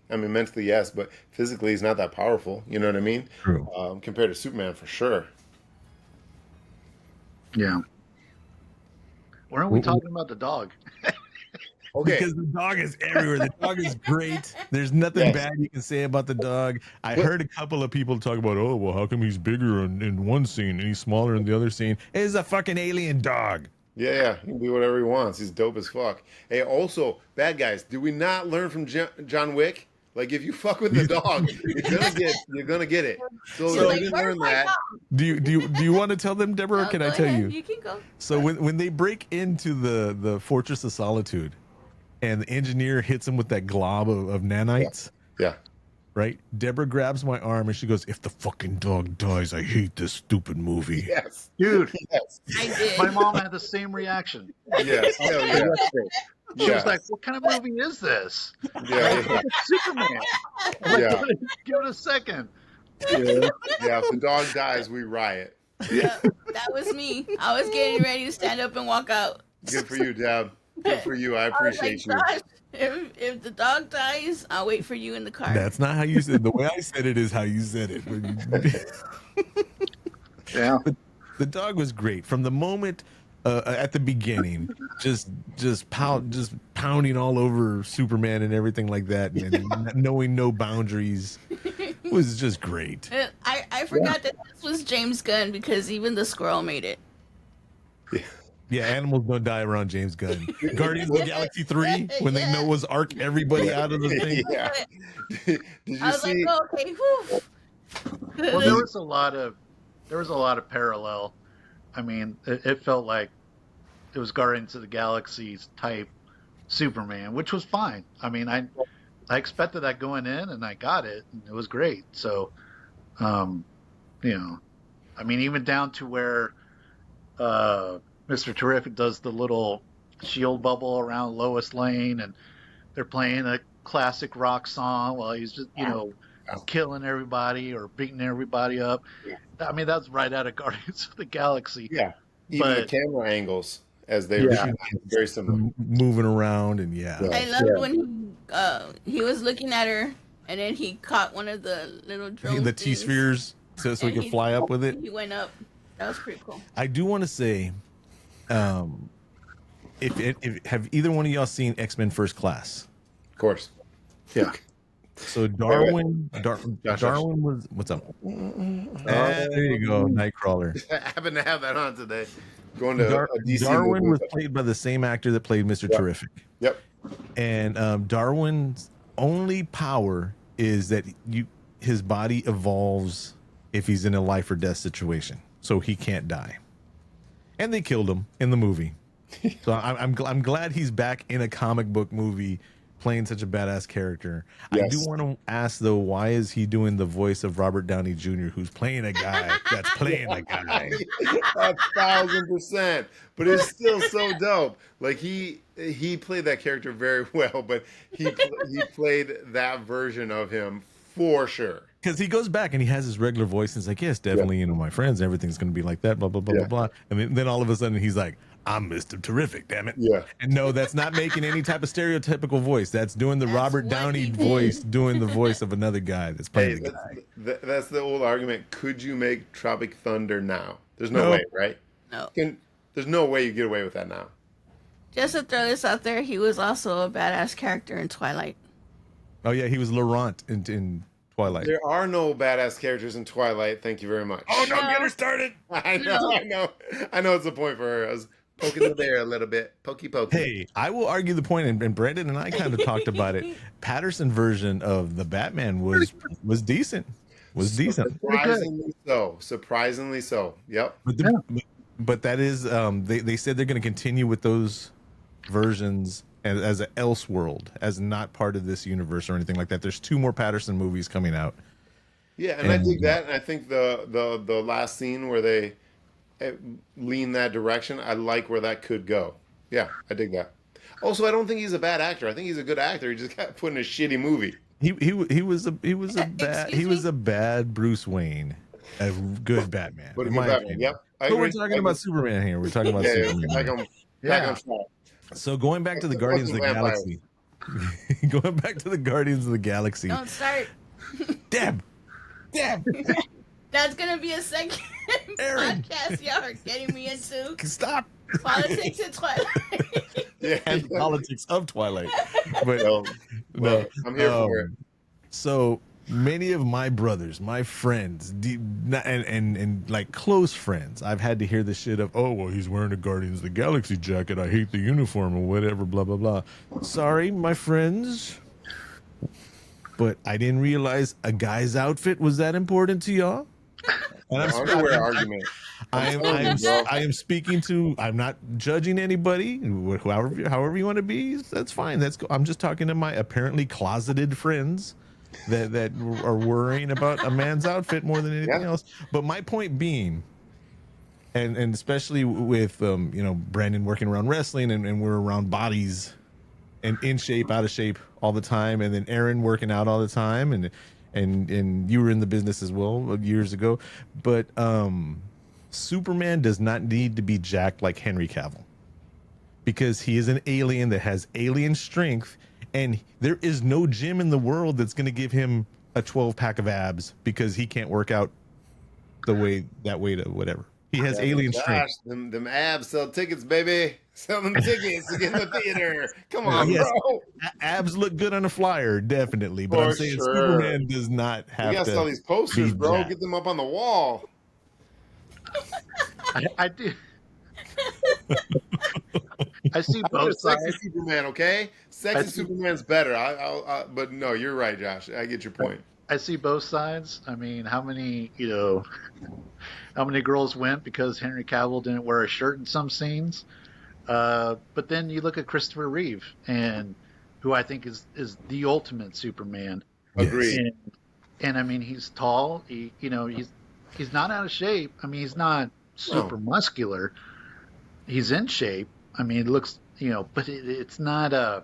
mentally, yes, but physically he's not that powerful. You know what I mean? True. Compared to Superman, for sure. Yeah. Why aren't we talking about the dog? Okay. Because the dog is everywhere. The dog is great. There's nothing bad you can say about the dog. I heard a couple of people talk about, how come he's bigger in one scene and he's smaller in the other scene? It's a fucking alien dog. Yeah, he can do whatever he wants. He's dope as fuck. Hey, also, bad guys, do we not learn from John Wick? Like, if you fuck with the dog, you're gonna get it. So you didn't learn that. Do you want to tell them, Deborah? Or can I tell you? You can go. So when they break into the Fortress of Solitude, and the engineer hits him with that glob of nanites. Yeah. Right? Deborah grabs my arm and she goes, "If the fucking dog dies, I hate this stupid movie." Yes. Dude. Yes. I did. My mom had the same reaction. Yes. Hell yeah. She was like, "What kind of movie is this?" Yeah. Superman. I'm like, give it a second. Yeah. If the dog dies, we riot. Yeah, that was me. I was getting ready to stand up and walk out. Good for you, Deb. Good for you. I appreciate you. Gosh, if the dog dies, I'll wait for you in the car. That's not how you said it. The way I said it is how you said it. Yeah. The dog was great from the moment at the beginning, just pounding all over Superman and everything like that, and knowing no boundaries was just great. I forgot that this was James Gunn because even the squirrel made it. Yeah, animals don't die around James Gunn. Guardians of the Galaxy 3, when they Noah's Ark everybody out of the thing. Yeah. Did you I was see? like, oh, okay, whew. Well, there was a lot of parallel. I mean, it felt like it was Guardians of the Galaxy's type Superman, which was fine. I mean, I expected that going in, and I got it, and it was great. So, I mean, even down to where Mr. Terrific does the little shield bubble around Lois Lane, and they're playing a classic rock song while he's just, killing everybody or beating everybody up. Yeah. I mean, that's right out of Guardians of the Galaxy. Yeah. Even the camera angles as they were very similar. Moving around and I loved when he was looking at her and then he caught one of the little drone the T-spheres so he could fly up with it. He went up. That was pretty cool. I do want to say, if have either one of y'all seen X-Men First Class? Of course. Yeah. So Darwin was, what's up? There you go, Nightcrawler. I happen to have that on today. Going to a DC Darwin movie. was played by the same actor that played Mr. Terrific. Yep. And Darwin's only power is that his body evolves if he's in a life or death situation. so he can't die. And they killed him in the movie. So I'm glad he's back in a comic book movie playing such a badass character. Yes. I do want to ask though, why is he doing the voice of Robert Downey Jr., who's playing a guy that's playing a guy? 1,000%. But it's still so dope. Like he played that character very well, but he played that version of him for sure. Because he goes back and he has his regular voice and it's like, yes, definitely, you know, my friends, everything's going to be like that, blah, blah, blah, blah, blah. And then all of a sudden he's like, I'm Mr. Terrific, damn it. Yeah. And no, that's not making any type of stereotypical voice. That's doing the Robert what Downey he did. voice, doing the voice of another guy that's playing the guy. That's the old argument. Could you make Tropic Thunder now? There's no No. way, right? No. There's no way you get away with that now. Just to throw this out there, he was also a badass character in Twilight. Oh, yeah, he was Laurent in Twilight. There are no badass characters in Twilight. Thank you very much. Oh, don't get her started. I know it's a point for her. I was poking the bear a little bit. Pokey. Hey, I will argue the point, and Brandon and I kind of talked about it. Patterson version of the Batman was decent. Surprisingly so. Yep. But that is they said they're going to continue with those versions as an Elseworld, as not part of this universe or anything like that. There's 2 more Patterson movies coming out. Yeah, and I dig that. And I think the last scene where they lean that direction, I like where that could go. Yeah, I dig that. Also, I don't think he's a bad actor. I think he's a good actor. He just got put in a shitty movie. He was a bad Bruce Wayne, a good Batman. But a in good my Batman. opinion. Yep. But we're talking about Superman here. We're talking about Superman. Back on track. So going back to the Guardians of the Galaxy. Going back to the Guardians of the Galaxy. Don't start. Deb. That's gonna be a second Aaron. podcast y'all are getting me into. Stop. Politics and Twilight. And politics of Twilight. But no, I'm here for it. So many of my brothers, my friends, and like close friends, I've had to hear the shit of, oh, well, he's wearing a Guardians of the Galaxy jacket. I hate the uniform or whatever, blah, blah, blah. Sorry, my friends. But I didn't realize a guy's outfit was that important to y'all. And Underwear argument. I am speaking to. I'm not judging anybody. However you want to be, that's fine. That's. I'm just talking to my apparently closeted friends that are worrying about a man's outfit more than anything else. But my point being, and especially with Brandon working around wrestling and we're around bodies and in shape, out of shape all the time, and then Aaron working out all the time, and you were in the business as well years ago. But Superman does not need to be jacked like Henry Cavill, because he is an alien that has alien strength, and there is no gym in the world that's going to give him a 12-pack of abs, because he can't work out the way to whatever. He has alien strength. Them abs sell tickets, baby. Sell them tickets to get in the theater. Come on, Yes. bro. Abs look good on a flyer, definitely. But I'm saying Superman does not have You got to sell these posters, bro. jacked. Get them up on the wall. I do. I see I'm both sexy sides. Superman, okay? Sexy Superman's better. But no, you're right, Josh. I get your point. I see both sides. I mean, how many girls went because Henry Cavill didn't wear a shirt in some scenes? But then you look at Christopher Reeve, and who I think is the ultimate Superman. Agreed. And I mean, he's tall. He's not out of shape. I mean, he's not super muscular. He's in shape. I mean, it looks, but it's not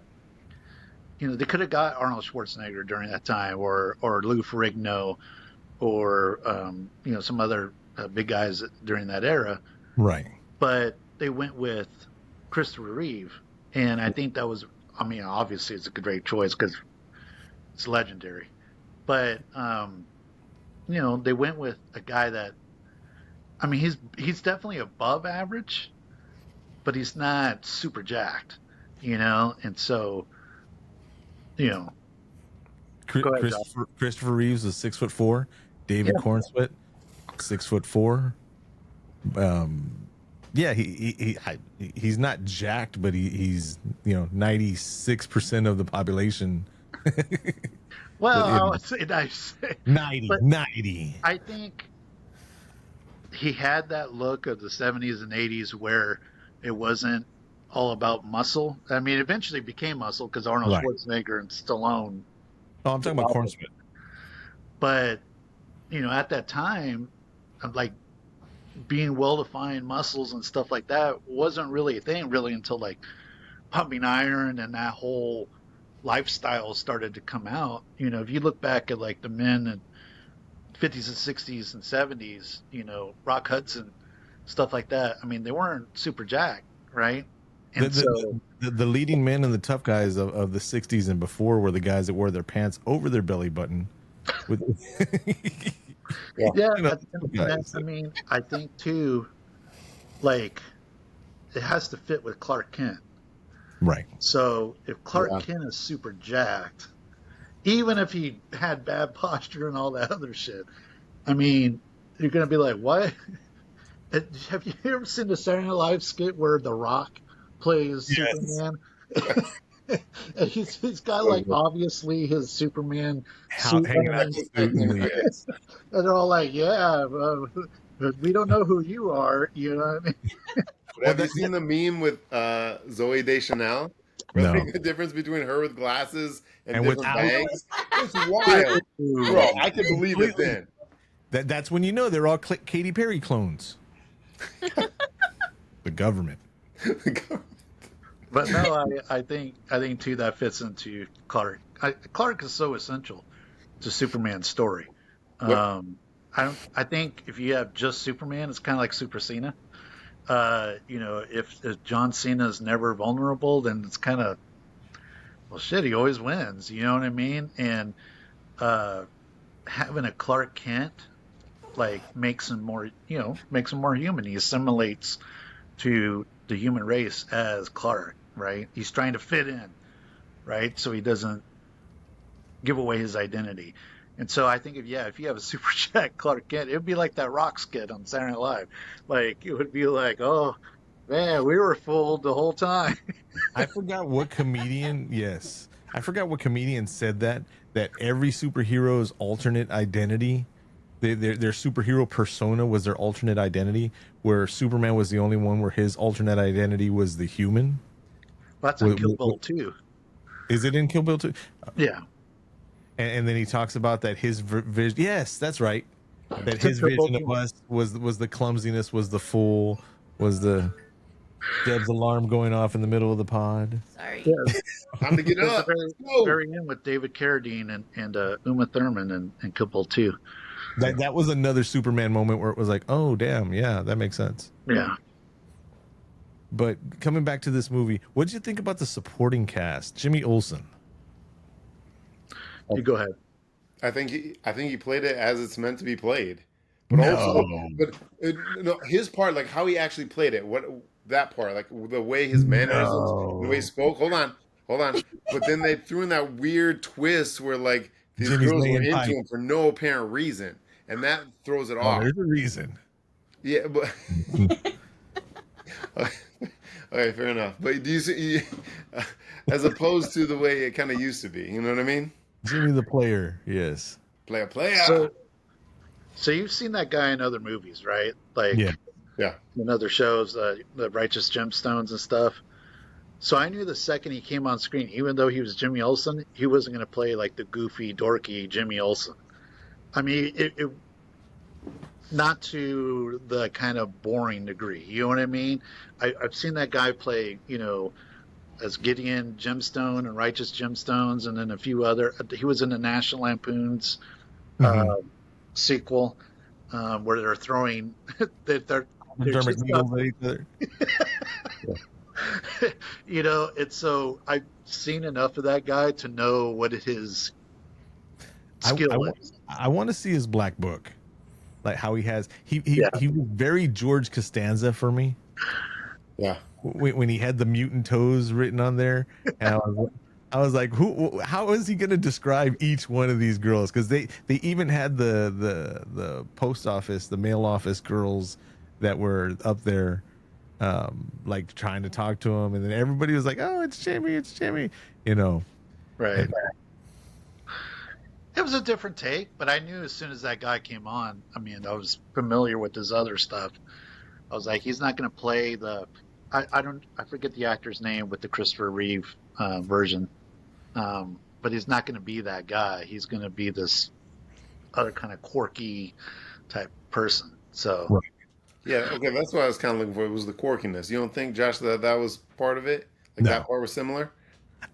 they could have got Arnold Schwarzenegger during that time, or Lou Ferrigno, or some other big guys during that era. Right. But they went with Christopher Reeve, and I think that was, I mean, obviously it's a great choice because it's legendary. But they went with a guy that, I mean, he's definitely above average, but he's not super jacked, and so. Christopher Reeves is 6'4". David Cornsweet, 6'4". He's not jacked, but he's 96% of the population. Well, I would say 90. I think he had that look of the 70s and 80s where it wasn't all about muscle. I mean, eventually became muscle because Arnold Right. Schwarzenegger and Stallone. Oh, I'm talking about corn spit. But, you know, at that time, like being well-defined muscles and stuff like that wasn't really a thing really until like pumping iron and that whole lifestyle started to come out. You know, if you look back at like the men in 50s and 60s and 70s, you know, Rock Hudson, stuff like that. I mean, they weren't super jacked, right? And the leading men and the tough guys of the 60s and before were the guys that wore their pants over their belly button. With yeah, you know, I mean, I think too, like, it has to fit with Clark Kent. right. So if Clark Kent is super jacked, even if he had bad posture and all that other shit, I mean, you're gonna be like, what? Have you ever seen the Saturday Night Live skit where The Rock plays Superman? And he's got like obviously his Superman suit Hanging out on. And they're all like, yeah, we don't know who you are, you know what I mean? Have you seen the meme with Zoe Deschanel? No. Like the difference between her with glasses and different without. bags? It's wild. Bro, I can believe it then. That's when you know they're all Katy Perry clones. The government. But no, I think too that fits into Clark. Clark is so essential to Superman's story. I think if you have just Superman, it's kind of like Super Cena. You know, if John Cena is never vulnerable, then it's kind of, well, shit, he always wins. You know what I mean? And having a Clark Kent like makes him more human. He assimilates to the human race as Clark, right? He's trying to fit in, right? So he doesn't give away his identity. And so I think if you have a super jacked Clark Kent, it would be like that Rock skit on Saturday Night Live. Like, it would be like, oh, man, we were fooled the whole time. I forgot what comedian said that every superhero's alternate identity, their superhero persona was their alternate identity, where Superman was the only one where his alternate identity was the human. That's in Kill Bill 2. Is it in Kill Bill 2? Yeah. And then he talks about that his vision. Yes, that's right. That his vision of us was the clumsiness, was the fool, was the Deb's alarm going off in the middle of the pod. Sorry. Yeah. Time to get up. Very in with David Carradine and Uma Thurman and Kill Bill 2. That was another Superman moment where it was like, oh damn, yeah, that makes sense. Yeah. But coming back to this movie, what did you think about the supporting cast? Jimmy Olsen. You go ahead. I think he played it as it's meant to be played. But his part, like how he actually played it, that part, like the way his mannerisms, the way he spoke. Hold on. But then they threw in that weird twist where like these girls were into him for no apparent reason, and that throws it off. There's a reason. Yeah, but okay, fair enough. But do you see, as opposed to the way it kind of used to be? You know what I mean? Jimmy the player, yes. Player. So you've seen that guy in other movies, right? Like, yeah, in other shows, the Righteous Gemstones and stuff. So I knew the second he came on screen, even though he was Jimmy Olsen, he wasn't going to play like the goofy, dorky Jimmy Olsen. I mean, it not to the kind of boring degree. You know what I mean? I've seen that guy play, you know, as Gideon Gemstone and Righteous Gemstones, and then a few other. He was in the National Lampoon's sequel, where they're throwing they're needles at each other. You know, it's so I've seen enough of that guy to know what his skill is. I want to see his black book, like how he has. He was very George Costanza for me. Yeah. When he had the mutant toes written on there, and I was like, how is he going to describe each one of these girls? Because they even had the post office, the mail office girls that were up there, like trying to talk to him, and then everybody was like, "Oh, it's Jimmy," you know. Right. It was a different take, but I knew as soon as that guy came on, I mean, I was familiar with his other stuff. I was like, he's not going to play I forget the actor's name with the Christopher Reeve version. But he's not going to be that guy. He's going to be this other kind of quirky type person. So, Right. Yeah, okay, that's what I was kind of looking for. It was the quirkiness. You don't think, Josh, that was part of it? Like No. that part was similar?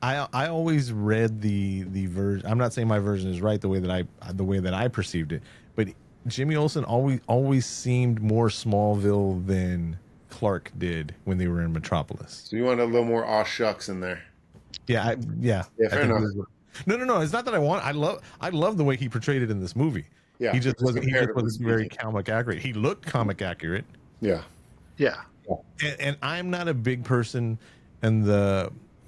I always read the version. I'm not saying my version is right the way that I perceived it, but Jimmy Olsen always seemed more Smallville than Clark did when they were in Metropolis. So you want a little more aw shucks in there. Yeah, Yeah, fair enough. No. It's not that I love the way he portrayed it in this movie. Yeah, he just wasn't very speaking. comic accurate. He looked comic accurate. Yeah. yeah. And I'm not a big person in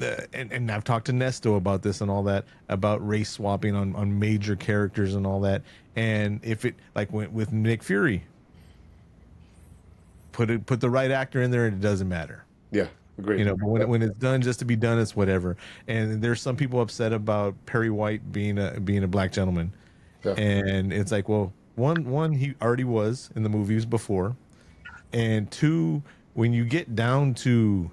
and I've talked to Nesto about this and all that, about race swapping on major characters and all that. And if it, like with Nick Fury, put the right actor in there and it doesn't matter. Yeah, agreed. You know, but when it's done just to be done, it's whatever. And there's some people upset about Perry White being a black gentleman. Yeah. And it's like, well, one, he already was in the movies before. And two, when you get down to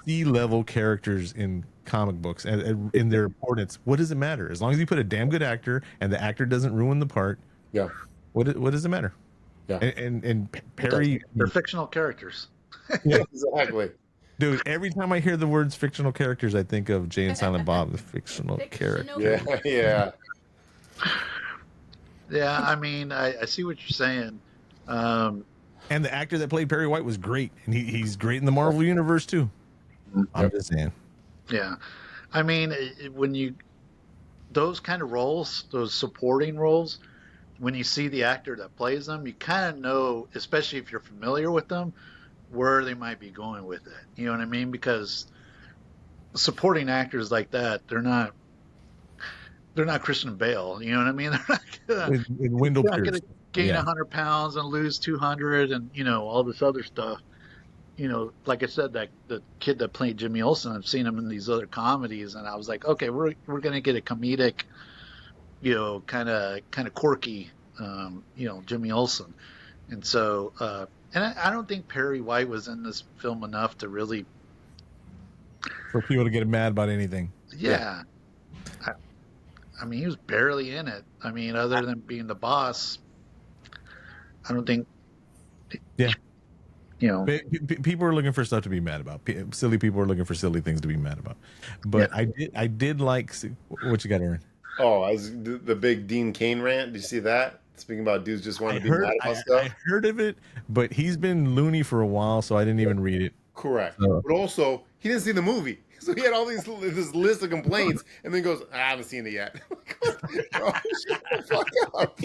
C-level characters in comic books and in their importance, what does it matter? As long as you put a damn good actor and the actor doesn't ruin the part, Yeah. what does it matter? Yeah. And Perry, They're fictional characters. Yeah, exactly. dude, every time I hear the words fictional characters, I think of Jay and Silent Bob, the fictional character. Yeah, yeah. Yeah, I mean, I see what you're saying. And the actor that played Perry White was great, and he's great in the Marvel universe too. I'm just saying. Yeah, I mean, those kind of roles, those supporting roles, when you see the actor that plays them, you kind of know, especially if you're familiar with them, where they might be going with it. You know what I mean? Because supporting actors like that, they're not Christian Bale. You know what I mean? They're not gonna gain 100 pounds and lose 200 and, you know, all this other stuff. You know, like I said, that the kid that played Jimmy Olsen, I've seen him in these other comedies, and I was like, okay, we're gonna get a comedic, you know, kind of quirky, you know, Jimmy Olsen. And so, and I don't think Perry White was in this film enough to really, For people to get mad about anything. yeah. I mean, he was barely in it. I mean, other than being the boss, I don't think. Yeah. You know, People are looking for stuff to be mad about. Silly people are looking for silly things to be mad about. But yeah. I did like what you got, Aaron. Oh, the big Dean Cain rant. Did you see that? Speaking about dudes just wanting to be mad about stuff. I heard of it, but he's been loony for a while, so I didn't even read it. Correct. But also, he didn't see the movie. So he had all this list of complaints, and then goes, I haven't seen it yet. Bro, shut the fuck up.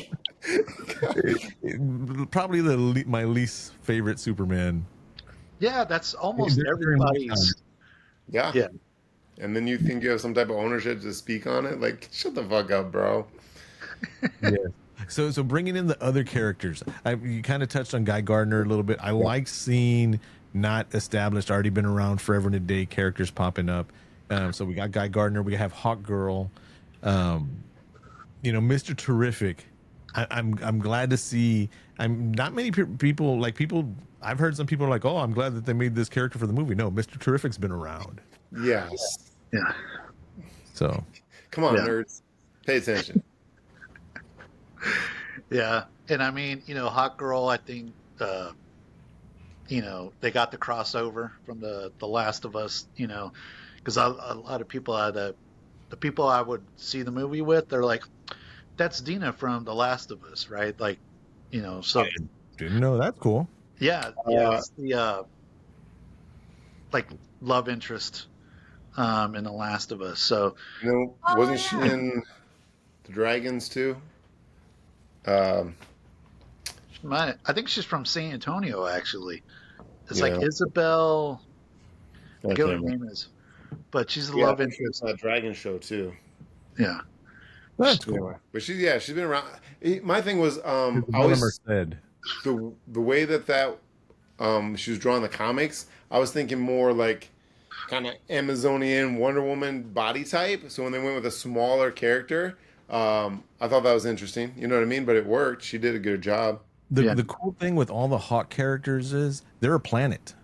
Probably my least favorite Superman. Yeah, that's almost everybody's. Yeah. Yeah. And then you think you have some type of ownership to speak on it? Like, shut the fuck up, bro. Yeah. So bringing in the other characters, you kind of touched on Guy Gardner a little bit. I like seeing not established, already been around forever and a day characters popping up. So we got Guy Gardner, we have Hawk Girl, you know, Mr. Terrific. I'm glad to see. Not many people like people. I've heard some people are like, oh, I'm glad that they made this character for the movie. No, Mr. Terrific's been around. Yes. Yeah. So come on, nerds, pay attention. Yeah, and I mean, you know, Hawk Girl, I think, you know, they got the crossover from the Last of Us, you know, because a lot of people, the people I would see the movie with, they're like, that's Dina from The Last of Us, right? Like, you know, so I didn't know. That's cool. Yeah, it's the like love interest in The Last of Us. So, you know, wasn't she in The Dragons too? I think she's from San Antonio, actually. It's like Isabel. I forget what her name is, but she's a love interest. On a dragon show too. Yeah, that's cool. But she's been around. My thing was I always said the way that she was drawing the comics. I was thinking more like kind of Amazonian Wonder Woman body type. So when they went with a smaller character, I thought that was interesting. You know what I mean? But it worked. She did a good job. The cool thing with all the Hawk characters is they're a planet.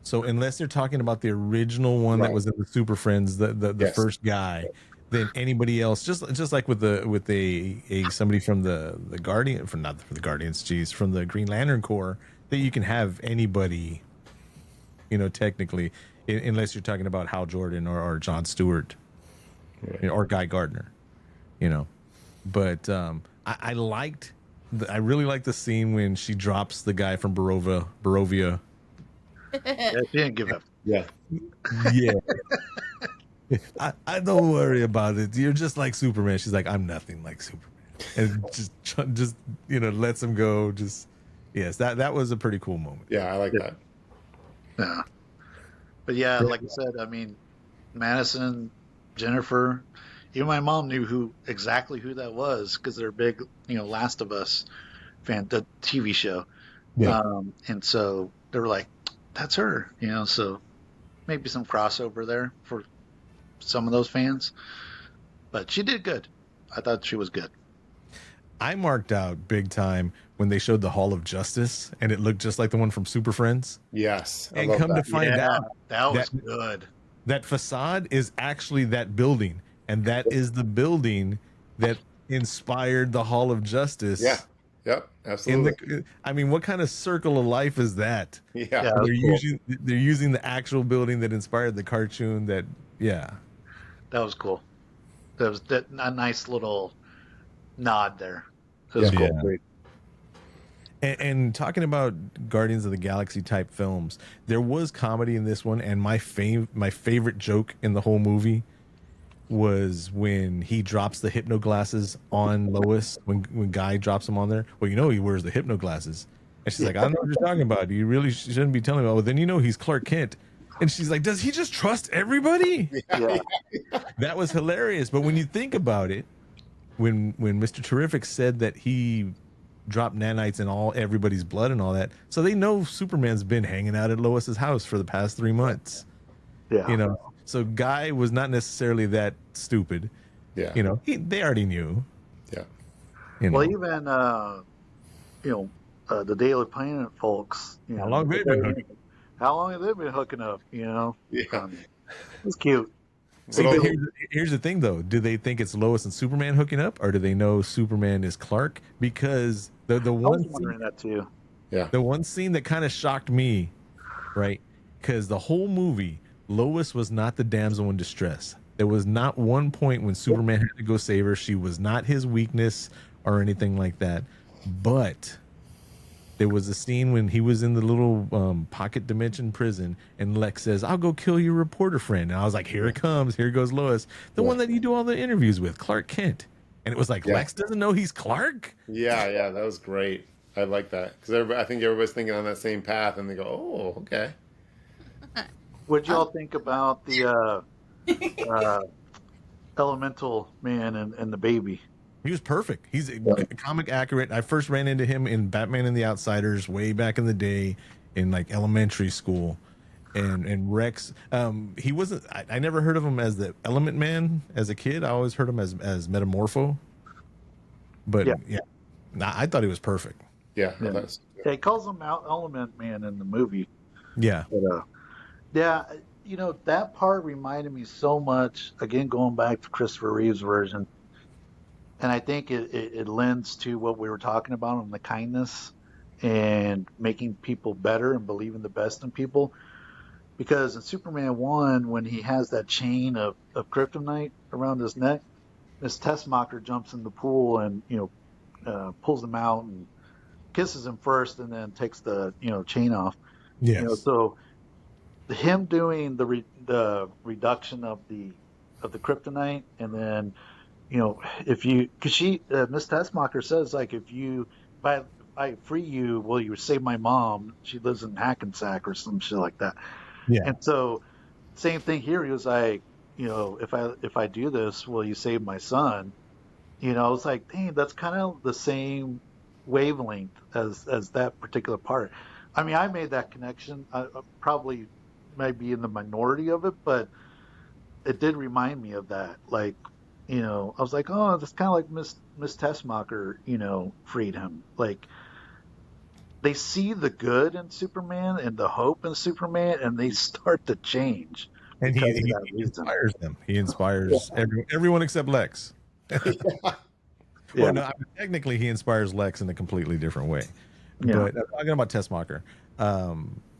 So unless they're talking about the original one that was in the Super Friends, the first guy, then anybody else, just like with a somebody from the Guardian, from not from the Guardians, from the Green Lantern Corps, that you can have anybody, technically, unless you're talking about Hal Jordan or John Stewart, or Guy Gardner, But I really liked the scene when she drops the guy from Barovia. Yeah, she didn't give up. Yeah. I don't worry about it. You're just like Superman. She's like, I'm nothing like Superman, and just lets him go. That was a pretty cool moment. Yeah, I like that. Yeah, but yeah, like I said, I mean, Madison, Jennifer, even my mom knew exactly who that was because they're big, Last of Us fan, the TV show. Yeah. And so they were like, that's her, so maybe some crossover there for some of those fans. But she did good. I thought she was good. I marked out big time when they showed the Hall of Justice and it looked just like the one from Super Friends. Yes. And come to find out that was good. That facade is actually that building. And that is the building that inspired the Hall of Justice. Yeah. Yep. Absolutely. What kind of circle of life is that? Yeah. They're using the actual building that inspired the cartoon. That was cool. That was a nice little nod there. It was cool. Yeah. And talking about Guardians of the Galaxy type films, there was comedy in this one, and my favorite joke in the whole movie was when he drops the hypno glasses on Lois, when Guy drops them on there. Well, he wears the hypno glasses, and she's like, I don't know what you're talking about. You really shouldn't be telling me. Well, then he's Clark Kent. And she's like, does he just trust everybody? Yeah. That was hilarious. But when you think about it, when Mr. Terrific said that he dropped nanites in everybody's blood and all that, so they know Superman's been hanging out at Lois's house for the past 3 months. Yeah. So Guy was not necessarily that stupid. Yeah. They already knew. Yeah. Well, even the Daily Planet folks. How long have they been hooking? How long have they been hooking up? Yeah. It's cute. See, but here's the thing, though. Do they think it's Lois and Superman hooking up, or do they know Superman is Clark? Because the one I was wondering that too. Yeah. The one scene that kind of shocked me, right? Because the whole movie, Lois was not the damsel in distress. There was not one point when Superman had to go save her. She was not his weakness or anything like that. But there was a scene when he was in the little pocket dimension prison, and Lex says, I'll go kill your reporter friend. And I was like, here it comes. Here goes Lois. The one that you do all the interviews with, Clark Kent. And it was like, Lex doesn't know he's Clark? Yeah, that was great. I like that. Because I think everybody's thinking on that same path, and they go, oh, okay. What'd y'all think about the Elemental Man and the baby? He was perfect. He's comic accurate. I first ran into him in Batman and the Outsiders way back in the day in like elementary school. And Rex, he wasn't, I never heard of him as the Element Man as a kid. I always heard him as Metamorpho. But I thought he was perfect. Yeah. He calls him Element Man in the movie. Yeah. But, that part reminded me so much, again, going back to Christopher Reeve's version. And I think it lends to what we were talking about on the kindness and making people better and believing the best in people. Because in Superman 1, when he has that chain of kryptonite around his neck, Miss Tessmacher jumps in the pool and, pulls him out and kisses him first and then takes the, chain off. Yes. So him doing the reduction of the kryptonite, and then because Miss Tessmacher says, like, if I free you, will you save my mom? She lives in Hackensack or some shit like that. Yeah. And so same thing here. He was like, if I do this, will you save my son? It's like, dang, that's kind of the same wavelength as that particular part. I mean, I made that connection. I probably might be in the minority of it, but it did remind me of that. Like, I was like, oh, that's kind of like Miss Tessmacher, freed him. Like they see the good in Superman and the hope in Superman, and they start to change And because of he that reason. inspires them. He inspires everyone except Lex. Yeah, Well, no, I mean, technically he inspires Lex in a completely different way. yeah. But talking about Tessmacher,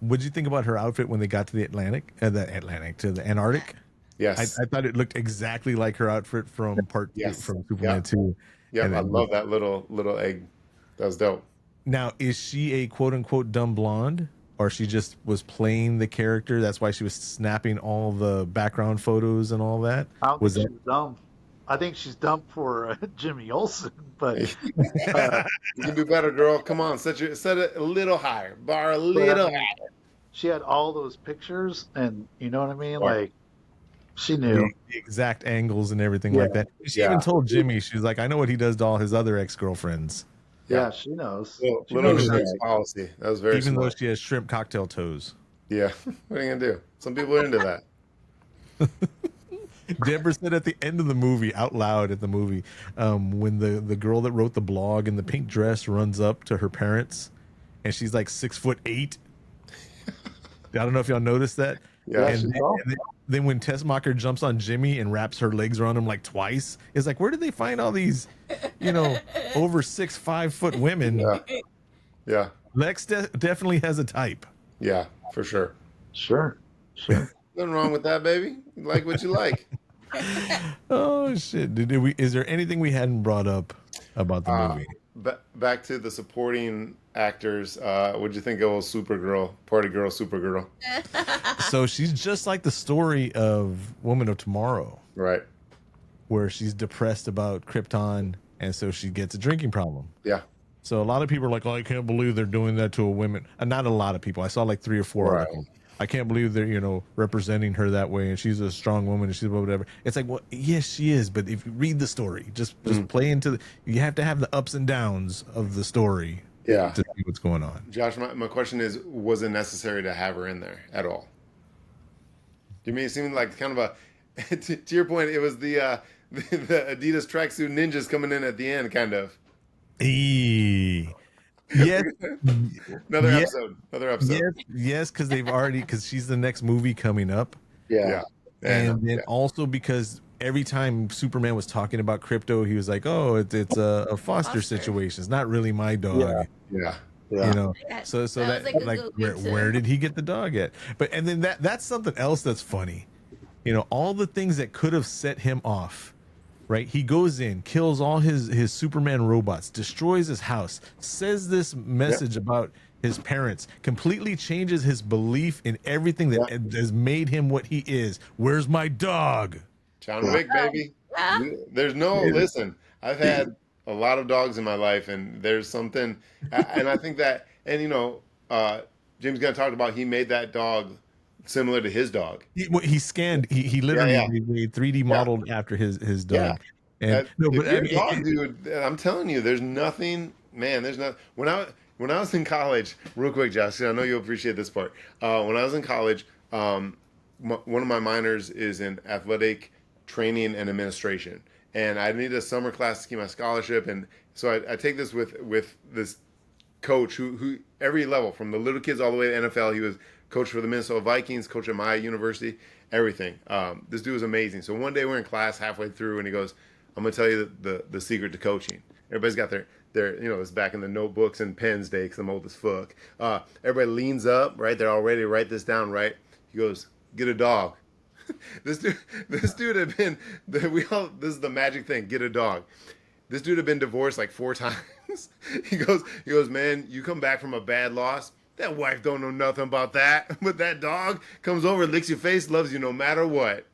what did you think about her outfit when they got to the Antarctic? Yes. I thought it looked exactly like her outfit from part two, Yes. from Superman 2. Yep. And I then, love that little egg. That was dope. now, is she a quote unquote dumb blonde? Or she just was playing the character? That's why she was snapping all the background photos and all that? I don't Was think that she's dumb. I think she's dumb for Jimmy Olsen, but You can do better, girl. Come on, set it a little higher. Bar a but I little mean, higher. she had all those pictures, and you know what I mean. Right. Like she knew. the exact angles and everything Yeah, like that? She Yeah. even told Jimmy, she was like, I know what he does to all his other ex-girlfriends. yeah, she knows. She Little knows insurance that. policy. That was very Even though smart. she has shrimp cocktail toes. Yeah. What are you gonna do? Some people are into that. Deborah said at the end of the movie, out loud at the movie, when the girl that wrote the blog in the pink dress runs up to her parents, and she's like 6'8". I don't know if y'all noticed that. Yeah. she's tall. Then when Tessmacher jumps on Jimmy and wraps her legs around him like twice, it's like, where did they find all these, over 6'5" women? Yeah. Yeah. Lex definitely has a type. Yeah. For sure. Sure. Nothing wrong with that, baby. You like what you like. Oh shit! Is there anything we hadn't brought up about the movie? Back to the supporting actors. What'd you think of old Supergirl, Party Girl, Supergirl? So she's just like the story of Woman of Tomorrow, Right. where she's depressed about Krypton, and so she gets a drinking problem. Yeah. So a lot of people are like, "Oh, I can't believe they're doing that to a woman." Not a lot of people. I saw like 3 or 4 Right. articles. I can't believe they're representing her that way, and she's a strong woman, and she's whatever. It's like, well, yes, she is, but if you read the story, just play into you have to have the ups and downs of the story, Yeah. to see what's going on. Josh, my question is, was it necessary to have her in there at all? Do you mean it seemed like kind of a, to your point, it was the Adidas tracksuit ninjas coming in at the end, kind of. Yes, Another Yeah. episode. Another episode. yes, because she's the next movie coming up, Yeah. and then also because every time Superman was talking about crypto, he was like, "Oh, it's a foster situation. It's not really my dog." Yeah. Yeah. So That was that like a like good where, pizza. where did he get the dog at? But and then that's something else that's funny. All the things that could have set him off. Right, he goes in, kills all his Superman robots, destroys his house, says this message about his parents, completely changes his belief in everything that has made him what he is. Where's my dog? John Wick, baby. Yeah. There's listen, I've had a lot of dogs in my life, and there's something, and I think that, and James Gunn talked about he made that dog similar to his dog. He scanned. He literally made 3D modeled after his dog. And If you're a dog, dude, I'm telling you, there's nothing, man. There's not. When I was in college, real quick, Josh, 'cause I know you'll appreciate this part. When I was in college, one of my minors is in athletic training and administration, and I needed a summer class to keep my scholarship, and so I take this with this coach who every level, from the little kids all the way to NFL. He was coach for the Minnesota Vikings, coach at my university, everything. This dude was amazing. So one day we're in class halfway through, and he goes, "I'm gonna tell you the secret to coaching." Everybody's got their it's back in the notebooks and pens day because I'm old as fuck. Everybody leans up, right? They're all ready to write this down, right? He goes, "Get a dog." This dude had been this is the magic thing. Get a dog. This dude had been divorced like 4 times. He goes, "Man, you come back from a bad loss. That wife don't know nothing about that, but that dog comes over, licks your face, loves you no matter what."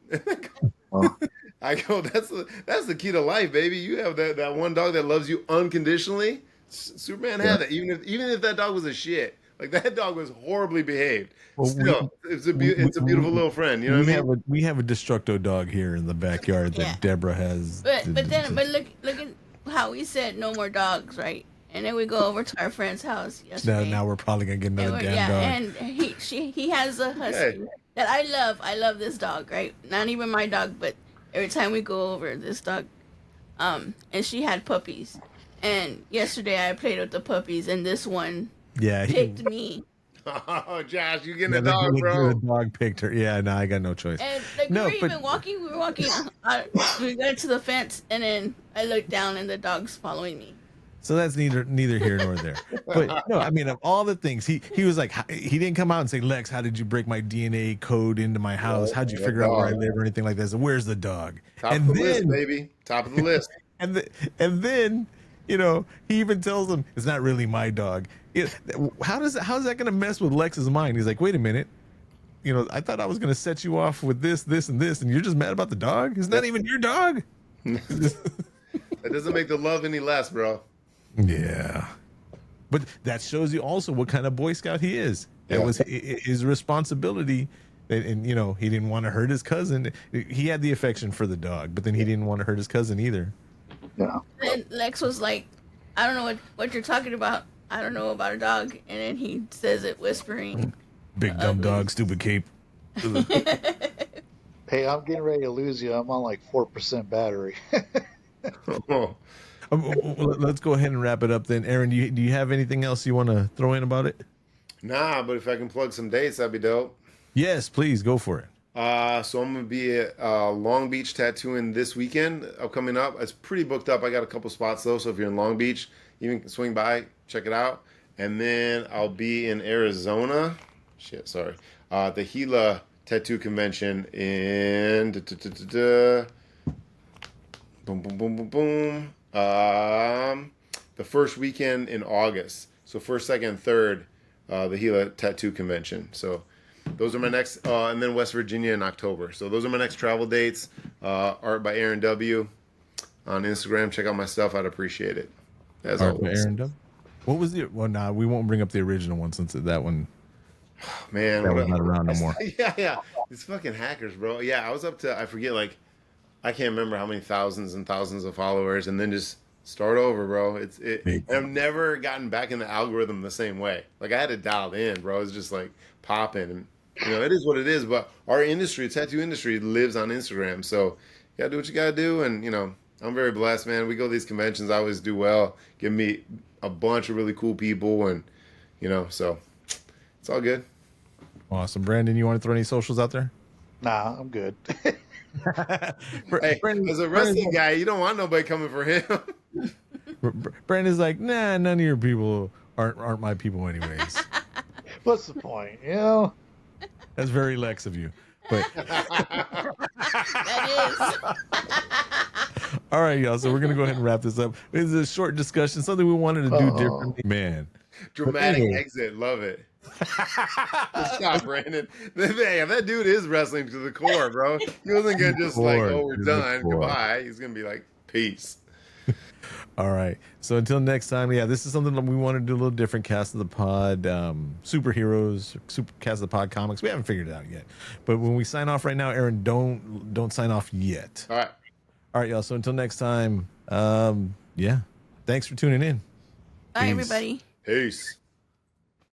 I go, that's the key to life, baby. You have that one dog that loves you unconditionally. Superman had that, even if that dog was a shit. Like, that dog was horribly behaved. Well, Still, it's a beautiful little friend. You know what I mean? We have a Destructo dog here in the backyard that Deborah has. But look at how we said no more dogs, right? And then we go over to our friend's house yesterday. Now we're probably gonna get another and damn dog. and he has a husky that I love. I love this dog, right? Not even my dog, but every time we go over, this dog, and she had puppies. And yesterday I played with the puppies, and this one picked me. Oh, Josh, you getting a dog, bro? The dog picked her. Yeah, no, I got no choice. And like we were walking. We were walking. We got to the fence, and then I looked down, and the dog's following me. So that's neither here nor there. But no, I mean, of all the things, he was like, he didn't come out and say, Lex, how did you break my DNA code into my house? How'd you figure out where I live or anything like that? So where's the dog? Top of the list, baby. Top of the list. And then, you know, he even tells him it's not really my dog. How's that going to mess with Lex's mind? He's like, wait a minute. You know, I thought I was going to set you off with this, and this, and you're just mad about the dog? It's not even your dog. That doesn't make the love any less, bro. Yeah. But that shows you also what kind of Boy Scout he is. That was his responsibility. And, you know, he didn't want to hurt his cousin. He had the affection for the dog, but then he didn't want to hurt his cousin either. Yeah. And Lex was like, I don't know what you're talking about. I don't know about a dog. And then he says it whispering. Big dumb dog, stupid cape. Hey, I'm getting ready to lose you. I'm on like 4% battery. Let's go ahead and wrap it up then. Aaron, do you have anything else you want to throw in about it? Nah, but if I can plug some dates, that'd be dope. Yes, please go for it. So I'm gonna be at Long Beach tattooing this weekend. Coming up, it's pretty booked up. I got a couple spots though, so if you're in Long Beach, you can swing by, check it out. And then I'll be in Arizona. The Gila Tattoo Convention in boom, boom, boom, boom, boom. The first weekend in August. So 1st, 2nd, 3rd, the Gila Tattoo Convention. So those are my next, and then West Virginia in October. So those are my next travel dates. Art by Aaron W. on Instagram. Check out my stuff. I'd appreciate it. As Art always. by Aaron W. What was the? Well, nah, we won't bring up the original one since that one. Man, that was not around no more. Yeah. These fucking hackers, bro. Yeah, I was up to, I forget, like, I can't remember how many thousands and thousands of followers, and then just start over, bro. And I've never gotten back in the algorithm the same way. Like, I had it dialed in, bro. It's just like popping, and you know, it is what it is. But our industry, tattoo industry, lives on Instagram, so you gotta do what you gotta do. And you know, I'm very blessed, man. We go to these conventions, I always do well. Give me a bunch of really cool people, and you know, so it's all good. Awesome, Brandon. You want to throw any socials out there? Nah, I'm good. Hey, as a wrestling guy, you don't want nobody coming for him. Brandon's like, nah, none of your people aren't my people anyways. What's the point? You know? That's very Lex of you. But That is. all right, y'all. So we're gonna go ahead and wrap this up. This is a short discussion, something we wanted to do differently. Man. Dramatic exit, love it. Stop, Brandon. Man, that dude is wrestling to the core, bro. He wasn't gonna just like, oh, we're done, goodbye. He's gonna be like, peace. All right. So until next time, yeah, this is something that we want to do a little different. Cast of the Pod, superheroes, Cast of the Pod comics. We haven't figured it out yet. But when we sign off right now, Aaron, don't sign off yet. All right, y'all. So until next time, yeah. Thanks for tuning in. Bye, everybody. Peace.